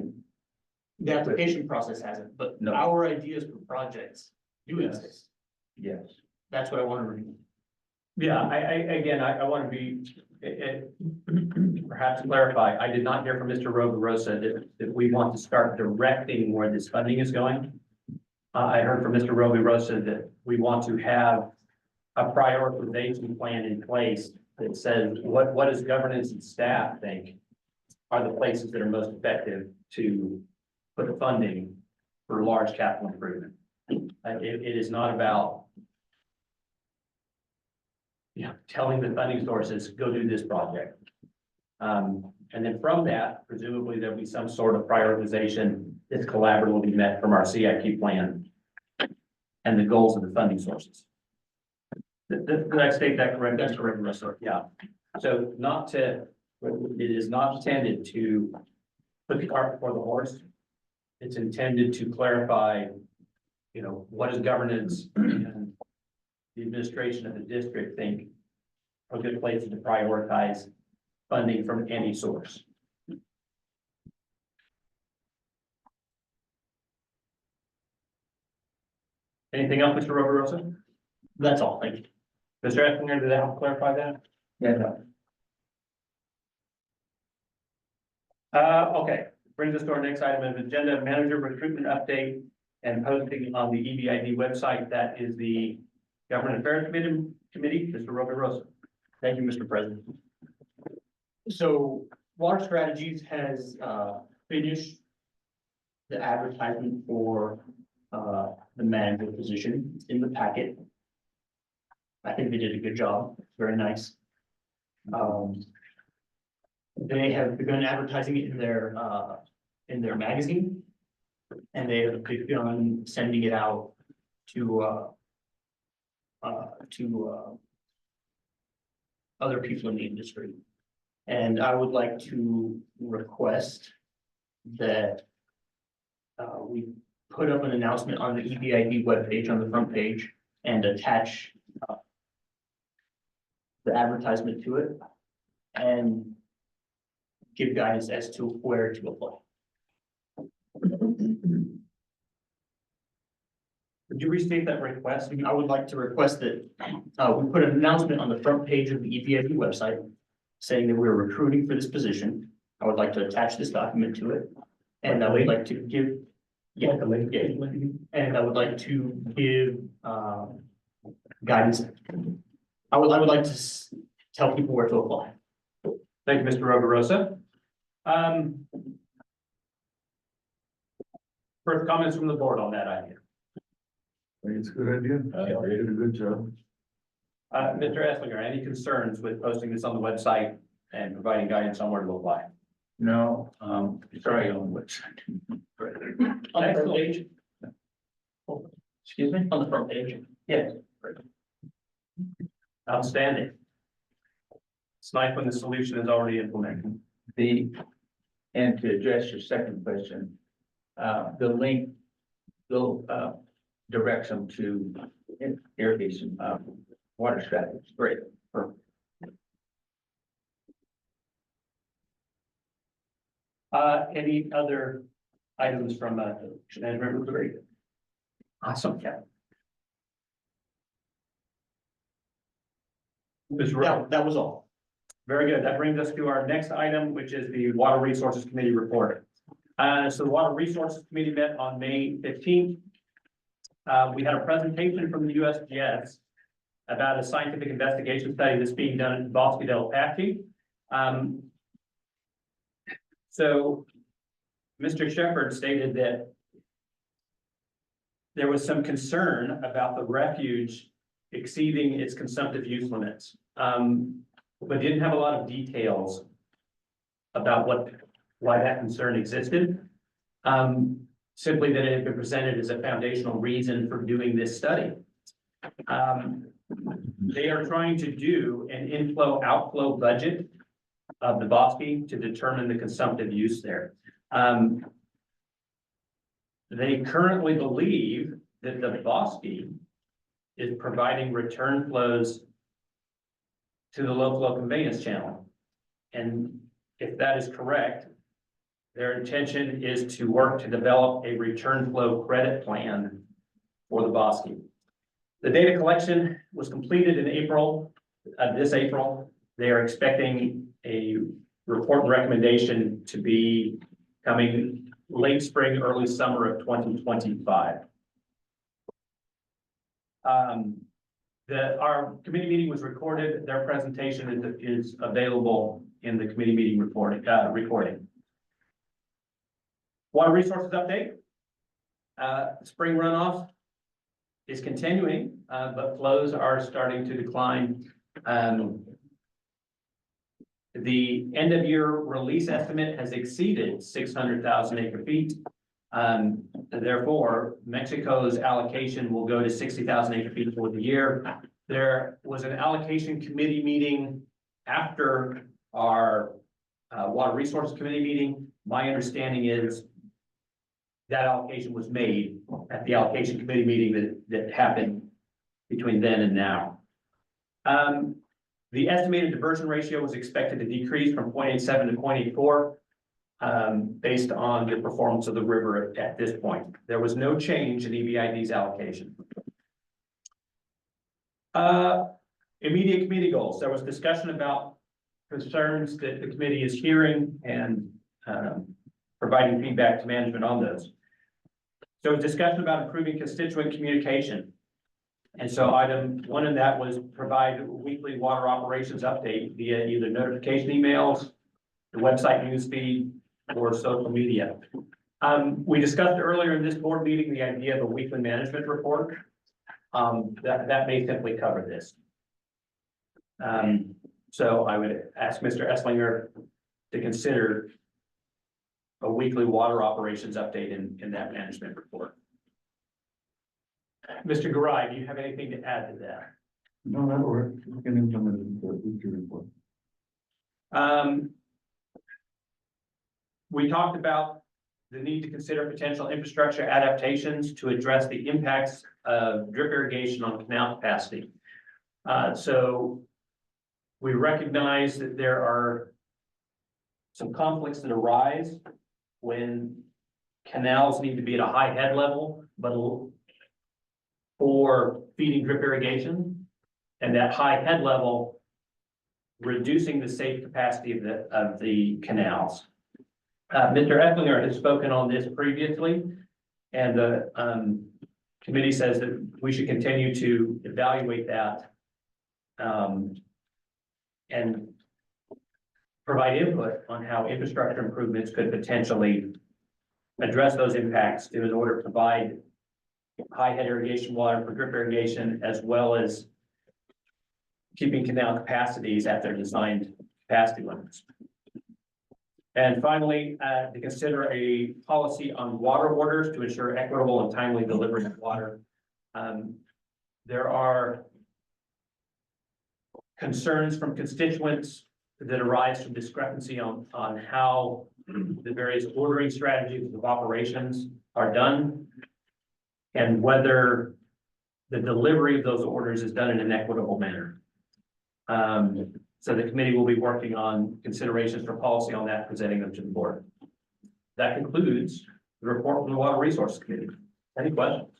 The application process hasn't, but No. our ideas for projects, doing this. Yes. That's what I want to read. Yeah, I want to be, perhaps clarify, I did not hear from Mr. Roverosa that we want to start directing where this funding is going. I heard from Mr. Roverosa that we want to have a prioritization plan in place that says, what does governance and staff think are the places that are most effective to put the funding for large capital improvement. It is not about telling the funding sources, go do this project. And then from that, presumably there'll be some sort of prioritization that's collaboratively met from our CIP plan and the goals of the funding sources. Did I state that correctly? That's correct, Russell. Yeah, so it is not intended to put the cart before the horse. It's intended to clarify, what is governance and the administration of the district think are good places to prioritize funding from any source. Anything else, Mr. Roverosa? That's all, thank you. Mr. Ettinger, did that help clarify that? Yeah, no. Okay, brings us to our next item of agenda, manager recruitment update and posting on the EBID website. That is the Government Affairs Committee, Mr. Roverosa. Thank you, Mr. President. So Water Strategies has finished the advertisement for the manager position. It's in the packet. I think they did a good job. It's very nice. They have begun advertising it in their magazine, and they have begun sending it out to other people in the industry. And I would like to request that we put up an announcement on the EBID webpage on the front page and attach the advertisement to it and give guidance as to where to apply. Would you restate that request? I would like to request that we put an announcement on the front page of the EBID website saying that we're recruiting for this position. I would like to attach this document to it. And I would like to give, and I would like to give guidance. I would like to tell people where to apply. Thank you, Mr. Roverosa. First comments from the board on that idea. I think it's a good idea. They did a good job. Mr. Esslinger, any concerns with posting this on the website and providing guidance on where to apply? No, sorry, on which. On the front page? Excuse me? On the front page. Yes. Outstanding. It's nice when the solution is already implemented. And to address your second question, the link will direct them to irrigation, water strategies. Great. Any other items from management review? Awesome, yeah. That was all. Very good. That brings us to our next item, which is the Water Resources Committee report. So the Water Resources Committee met on May 15th. We had a presentation from the USGS about a scientific investigation study that's being done in Bosque del Apache. So Mr. Shepherd stated that there was some concern about the refuge exceeding its consumptive use limits, but didn't have a lot of details about why that concern existed. Simply that it had been presented as a foundational reason for doing this study. They are trying to do an inflow-outflow budget of the Bosque to determine the consumptive use there. They currently believe that the Bosque is providing return flows to the low flow conveyance channel. And if that is correct, their intention is to work to develop a return flow credit plan for the Bosque. The data collection was completed in April, this April. They are expecting a report and recommendation to be coming late spring, early summer of 2025. Our committee meeting was recorded. Their presentation is available in the committee meeting recording. Water resources update. Spring runoff is continuing, but flows are starting to decline. The end of year release estimate has exceeded 600,000 acre feet. Therefore, Mexico's allocation will go to 60,000 acre feet for the year. There was an allocation committee meeting after our water resources committee meeting. My understanding is that allocation was made at the allocation committee meeting that happened between then and now. The estimated diversion ratio was expected to decrease from 0.87 to 0.84 based on the performance of the river at this point. There was no change in EBID's allocation. Immediate committee goals. There was discussion about concerns that the committee is hearing and providing feedback to management on those. So discussion about improving constituent communication. And so item one in that was provide weekly water operations update via either notification emails, the website newsfeed, or social media. We discussed earlier in this board meeting the idea of a weekly management report. That may simply cover this. So I would ask Mr. Esslinger to consider a weekly water operations update in that management report. Mr. Garai, do you have anything to add to that? No, that works. We can implement it in the future report. We talked about the need to consider potential infrastructure adaptations to address the impacts of drip irrigation on canal capacity. So we recognize that there are some conflicts that arise when canals need to be at a high head level, but for feeding drip irrigation, and that high head level reducing the safe capacity of the canals. Mr. Esslinger has spoken on this previously, and the committee says that we should continue to evaluate that and provide input on how infrastructure improvements could potentially address those impacts in order to provide high head irrigation water for drip irrigation, as well as keeping canal capacities at their designed capacity limits. And finally, to consider a policy on water orders to ensure equitable and timely delivery of water. There are concerns from constituents that arise from discrepancy on how the various ordering strategies of operations are done, and whether the delivery of those orders is done in an equitable manner. So the committee will be working on considerations for policy on that, presenting them to the board. That concludes the report from the Water Resources Committee. Any questions?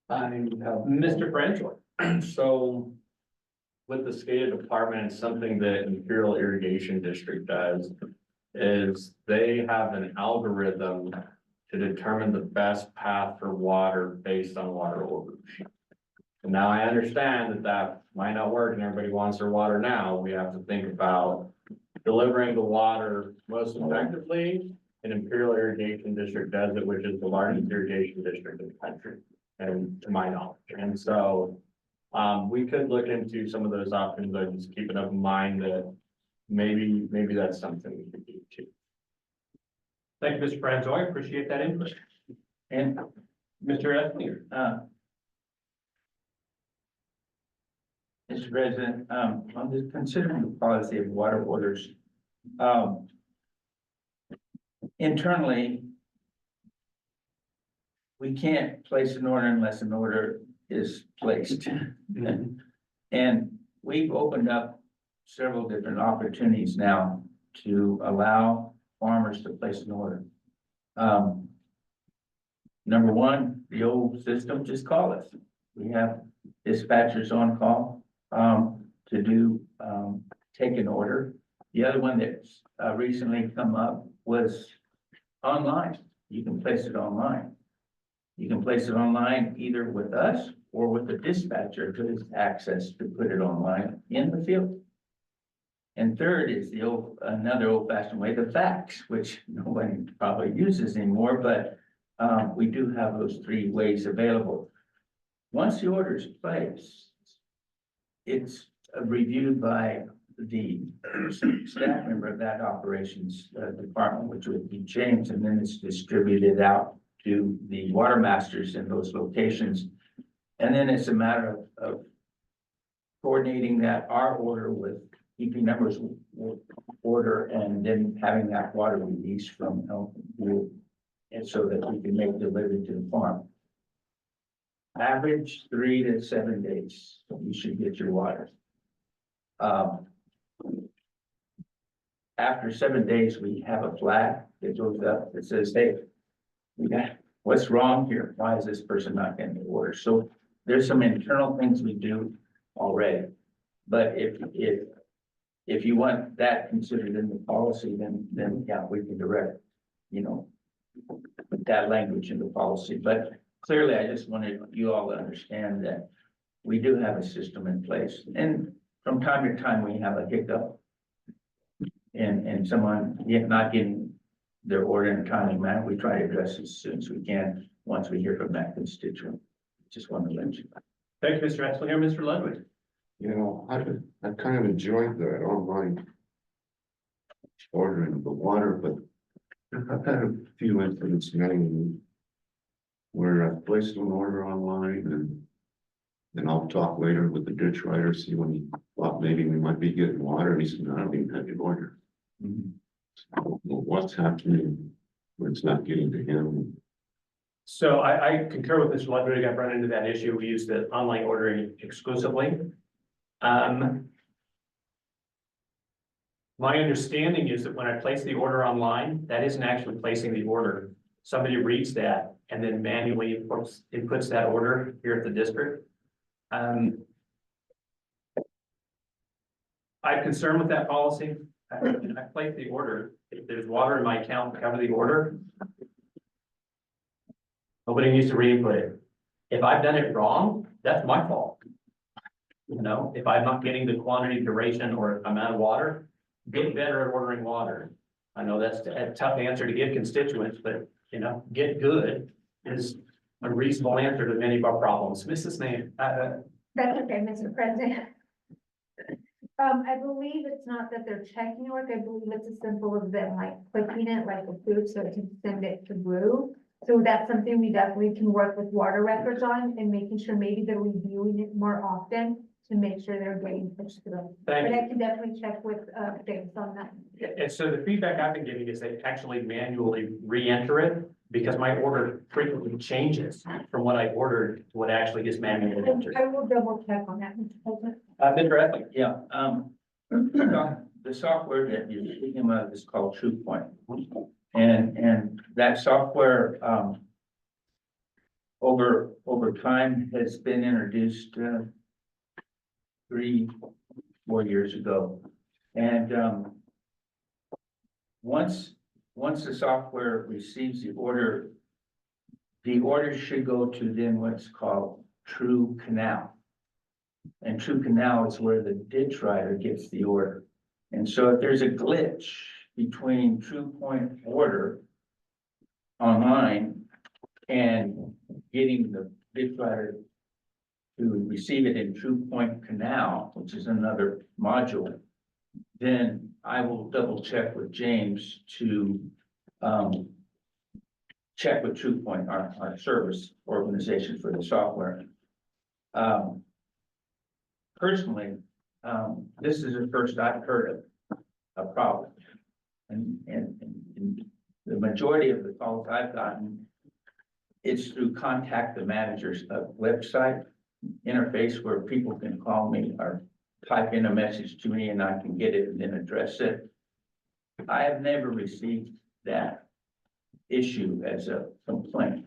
Mr. Francois. So with the SCADA department, something that Imperial Irrigation District does is they have an algorithm to determine the best path for water based on water orders. And now I understand that might not work and everybody wants their water now. We have to think about delivering the water most effectively. And Imperial Irrigation District does it, which is the largest irrigation district in the country, and to my knowledge. And so we could look into some of those options. I just keep it up in mind that maybe that's something we could do too. Thank you, Mr. Francois. I appreciate that input. And Mr. Esslinger. Mr. President, on this, considering the policy of water orders, internally, we can't place an order unless an order is placed. And we've opened up several different opportunities now to allow farmers to place an order. number one, the old system, just call us. We have dispatchers on call, to do, take an order. The other one that's, recently come up was online. You can place it online. You can place it online either with us or with the dispatcher who has access to put it online in the field. And third is another old fashioned way, the fax, which nobody probably uses anymore, but we do have those three ways available. Once the order is placed, it's reviewed by the staff member of that operations department, which would be James, and then it's distributed out to the water masters in those locations. And then it's a matter of coordinating that our order with EP numbers order and then having that water released from and so that we can make delivery to the farm. Average 3 to 7 days, you should get your water. After 7 days, we have a flag that goes up that says, hey, what's wrong here? Why is this person not getting the order? So there's some internal things we do already. But if you want that considered in the policy, then yeah, we can direct, put that language in the policy. But clearly, I just wanted you all to understand that we do have a system in place. And from time to time, we have a hiccup. And someone not getting their order in a timely manner, we try to address it as soon as we can, once we hear from that constituent. Just want to let you know. Thank you, Mr. Exlinger. Mr. Ludwig. I kind of enjoyed that online ordering the water, but I've had a few incidents now where I've placed an order online and then I'll talk later with the ditch writer, see when he thought maybe we might be getting water, and he said, no, I don't even have your order. So, what's happening when it's not getting to him? So I concur with Mr. Ludwig. I've run into that issue. We use the online ordering exclusively. My understanding is that when I place the order online, that isn't actually placing the order. Somebody reads that and then manually inputs that order here at the district. I'm concerned with that policy. I place the order. If there's water in my account to cover the order, nobody needs to re-input it. If I've done it wrong, that's my fault. If I'm not getting the quantity, duration, or amount of water, get better at ordering water. I know that's a tough answer to give constituents, but get good is a reasonable answer to many of our problems. Mrs. Name. That's okay, Mr. President. I believe it's not that they're checking work. I believe it's as simple as them like clicking it like a food so it can send it to Brew. So that's something we definitely can work with water records on and making sure maybe they're reviewing it more often to make sure they're getting pushed through. Thank But you. I can definitely check with James on that. And so the feedback I've been getting is they actually manually re-enter it because my order frequently changes from what I ordered to what actually gets manually entered. I will double check on that, Mr. President. Mr. Etling. Yeah, the software that you're speaking about is called TruePoint. And that software, over time has been introduced, 3-4 years ago. And, once the software receives the order should go to then what's called True Canal. And True Canal is where the ditch writer gets the order. And so if there's a glitch between TruePoint order online and getting the ditch writer to receive it in TruePoint Canal, which is another module, then I will double check with James to check with TruePoint, our service organization for the software. Personally, this is the first I've heard of a problem. And the majority of the calls I've gotten, it's through contact the manager's website interface where people can call me or type in a message to me and I can get it and then address it. I have never received that issue as a complaint.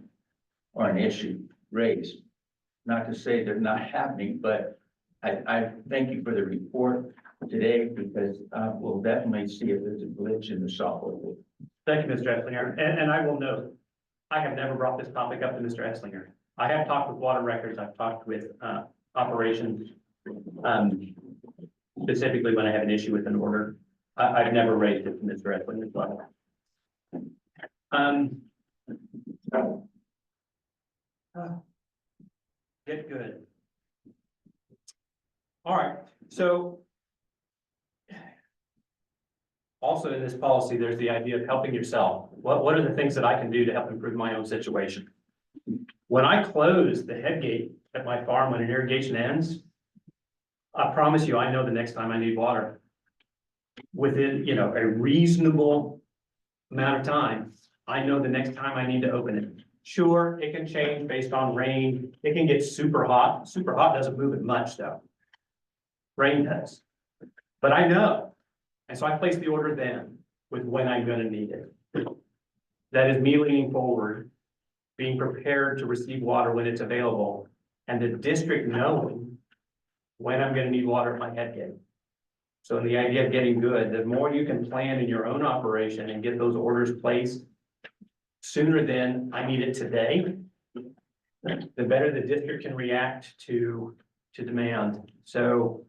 or an issue raised. Not to say they're not happening, but I thank you for the report today because we'll definitely see if there's a glitch in the software. Thank you, Mr. Esslinger. And I will note, I have never brought this topic up to Mr. Esslinger. I have talked with water records, I've talked with operations. Specifically when I have an issue with an order. I've never raised it to Mr. Esslinger as well. Get good. All right, so. Also in this policy, there's the idea of helping yourself. What are the things that I can do to help improve my own situation? When I close the head gate at my farm when an irrigation ends, I promise you, I know the next time I need water. Within, a reasonable amount of time, I know the next time I need to open it. Sure, it can change based on rain. It can get super hot. Super hot doesn't move it much though. Rain does. But I know. And so I place the order then with when I'm gonna need it. That is me leaning forward, being prepared to receive water when it's available, and the district knowing when I'm gonna need water at my head gate. So the idea of getting good, the more you can plan in your own operation and get those orders placed sooner than I need it today, the better the district can react to demand. So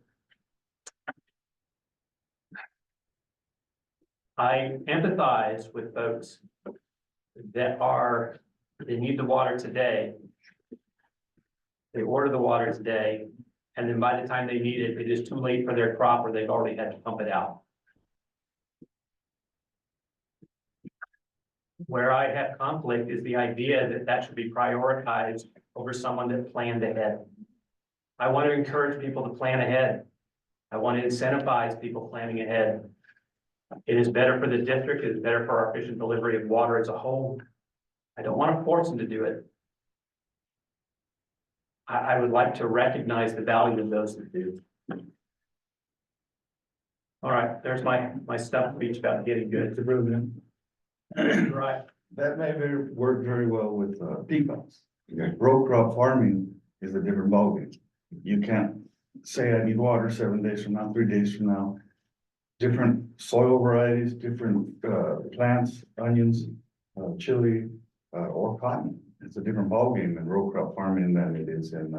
I empathize with folks that they need the water today. They order the water today, and then by the time they need it, it is too late for their crop or they've already had to pump it out. Where I have conflict is the idea that that should be prioritized over someone that planned ahead. I want to encourage people to plan ahead. I want to incentivize people planning ahead. It is better for the district, it is better for our efficient delivery of water as a whole. I don't want to force them to do it. I would like to recognize the value of those that do. All right, there's my stuff speech about getting good. Mr. President, Right. that may work very well with peacocks. Row crop farming is a different ballgame. You can't say I need water 7 days from now, 3 days from now. Different soil varieties, different plants, onions, chili, or cotton. It's a different ballgame in row crop farming than it is in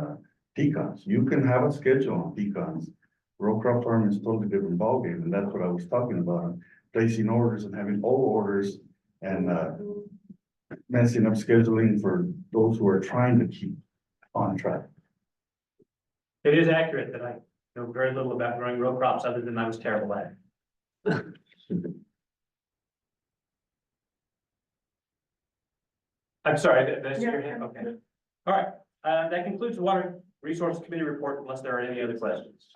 pecans. You can have a schedule on pecans. Row crop farming is a totally different ballgame, and that's what I was talking about. Placing orders and having all orders and messing up scheduling for those who are trying to keep on track. It is accurate that I know very little about growing row crops other than I was terrible at it. I'm sorry, that's your hand, okay. All right, that concludes the Water Resources Committee report unless there are any other questions.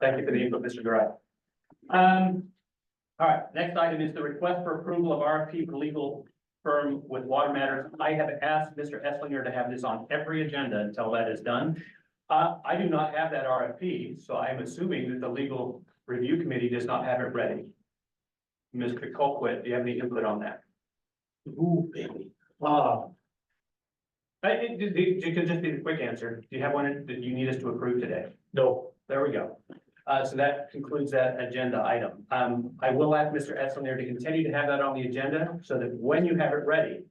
Thank you for the input, Mr. Garay. All right, next item is the request for approval of RFP for legal firm with water matters. I have asked Mr. Esslinger to have this on every agenda until that is done. I do not have that RFP, so I'm assuming that the legal review committee does not have it ready. Mr. Colquitt, do you have any input on that? Ooh, baby. It could just be the quick answer. Do you have one that you need us to approve today? No. There we go. So that concludes that agenda item. I will ask Mr. Esslinger to continue to have that on the agenda so that when you have it ready,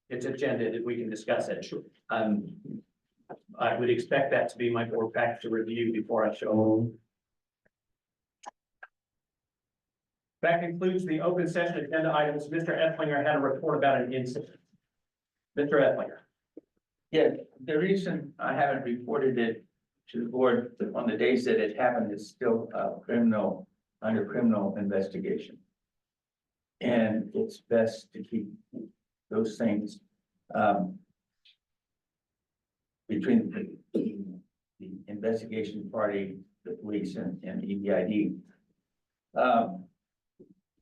it's agenda that we can discuss it. I would expect that to be my board pack to review before I show. That concludes the open session agenda items. Mr. Esslinger had a report about an incident. Mr. Esslinger. Yeah, the reason I haven't reported it to the board on the days that it happened is still under criminal investigation. And it's best to keep those things between the investigation party, the police and EBID.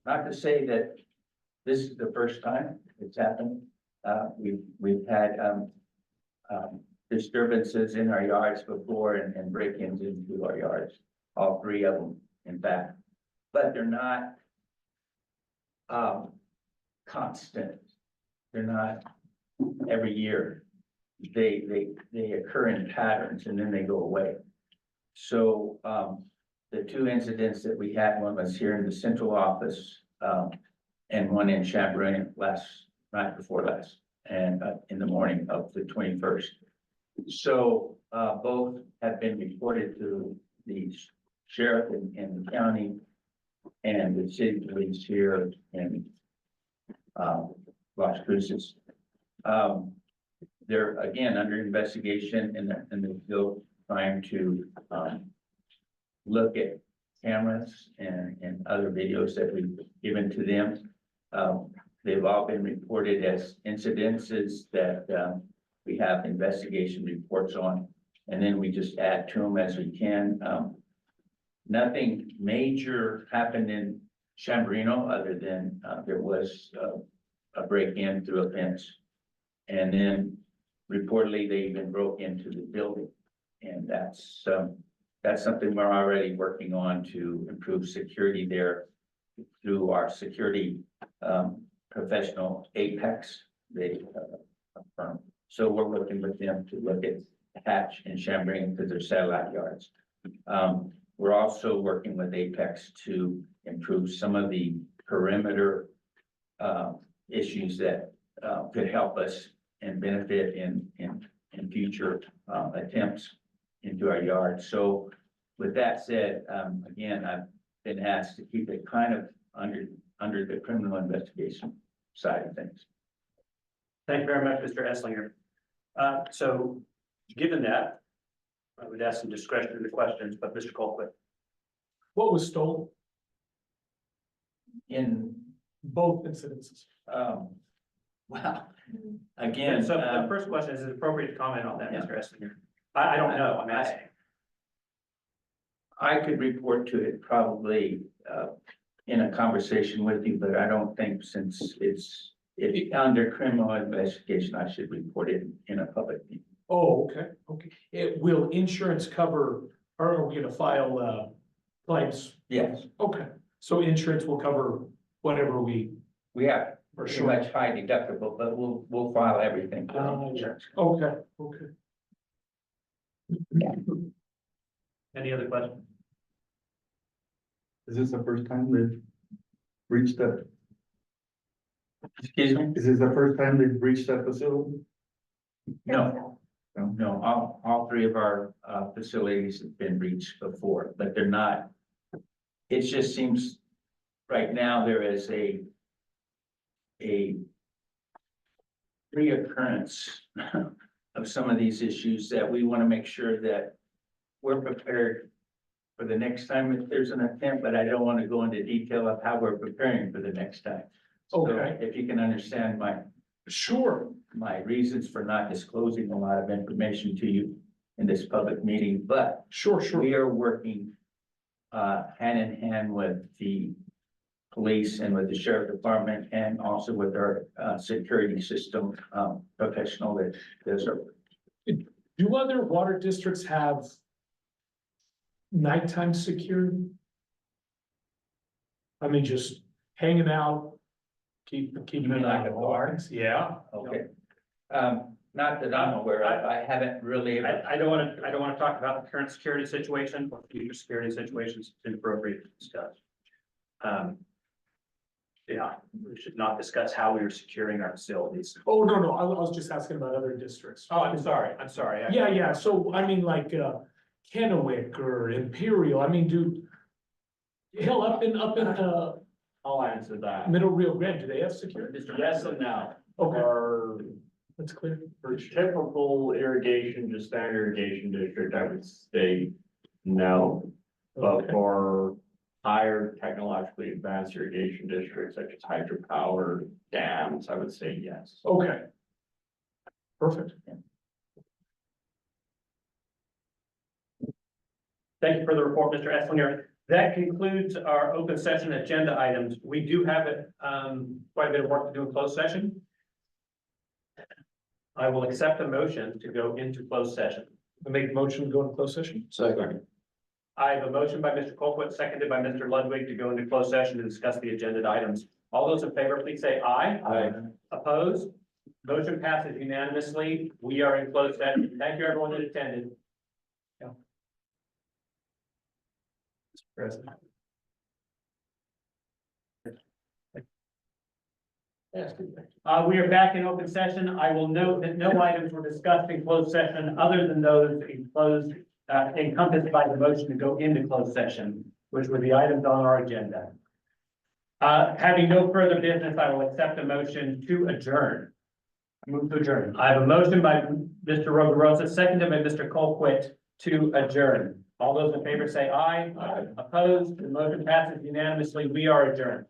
Not to say that this is the first time it's happened. We've had disturbances in our yards before and break-ins into our yards, all three of them, in fact. But they're not constant. They're not every year. they occur in patterns and then they go away. So, the two incidents that we had, one was here in the central office, and one in Chambray night before last, and in the morning of the 21st. So, both have been reported to the sheriff in the county and the city police here in Las Cruces. They're again under investigation and they're still trying to look at cameras and other videos that we've given to them. They've all been reported as incidences that we have investigation reports on, and then we just add to them as we can. Nothing major happened in Chamberino other than there was a break-in through a fence. And then reportedly, they even broke into the building. And that's something we're already working on to improve security there through our security professional Apex, firm. So we're working with them to look at Hatch and Chambray because they're satellite yards. We're also working with Apex to improve some of the perimeter issues that could help us and benefit in future attempts into our yard. So with that said, again, I've been asked to keep it kind of under the criminal investigation side of things. Thank you very much, Mr. Esslinger. So given that, I would ask some discretion in the questions, but Mr. Colquitt. What was stolen? In, Both incidences. well, again, So the first question, is it appropriate to comment on that, Mr. Esslinger? I don't know, I'm asking. I could report to it probably in a conversation with you, but I don't think since it's under criminal investigation, I should report it in a public meeting. Oh, okay, okay. Will insurance cover, or are we gonna file claims? Yes, Okay, so insurance will cover whatever we, we have for pretty sure. much high deductible, but we'll file everything. Okay, okay. Any other questions? Is this the first time they've breached that? Excuse me? Is this the first time they've breached that facility? No, all three of our facilities have been breached before, but they're not. It just seems right now there is a reoccurrence of some of these issues that we want to make sure that we're prepared for the next time if there's an attempt, but I don't want to go into detail of how we're preparing for the next time. So Okay. if you can understand my reasons for not disclosing a lot of information to you in this public meeting, but Sure. we are working hand in hand with the police and with the sheriff department and also with our security system professional that does our. Do other water districts have nighttime security? I mean, just hanging out, keeping an eye on guards, yeah. Okay. Not that I'm aware of, I haven't really. I don't want to talk about the current security situation or future security situations. It's inappropriate to discuss. Yeah, we should not discuss how we are securing our facilities. Oh, no, I was just asking about other districts. Oh, I'm sorry. Yeah, so I mean, like, Kennewick or Imperial, I mean, dude. Hell, up in, I'll answer that. Middle Rio Grande, do they have security? Yes and no. Okay, For that's clear. typical irrigation, just standard irrigation district, I would say no. But Okay. for higher technologically advanced irrigation districts such as hydropower dams, I would say yes. Okay. Perfect. Thank you for the report, Mr. Esslinger. That concludes our open session agenda items. We do have quite a bit of work to do in closed session. I will accept a motion to go into closed session. I make a motion to go into closed session. Second. I have a motion by Mr. Colquitt, seconded by Mr. Ludwig to go into closed session to discuss the agenda items. All those in favor, please say aye. Aye. Opposed? Motion passes unanimously. We are in closed session. Thank you, everyone that attended. President. We are back in open session. I will note that no items were discussed in closed session other than those encompassed by the motion to go into closed session, which were the items on our agenda. Having no further business, I will accept a motion to adjourn. Move to adjourn. I have a motion by Mr. Roverosa, seconded by Mr. Colquitt to adjourn. All those in favor say aye. Aye. Opposed, the motion passes unanimously. We are adjourned.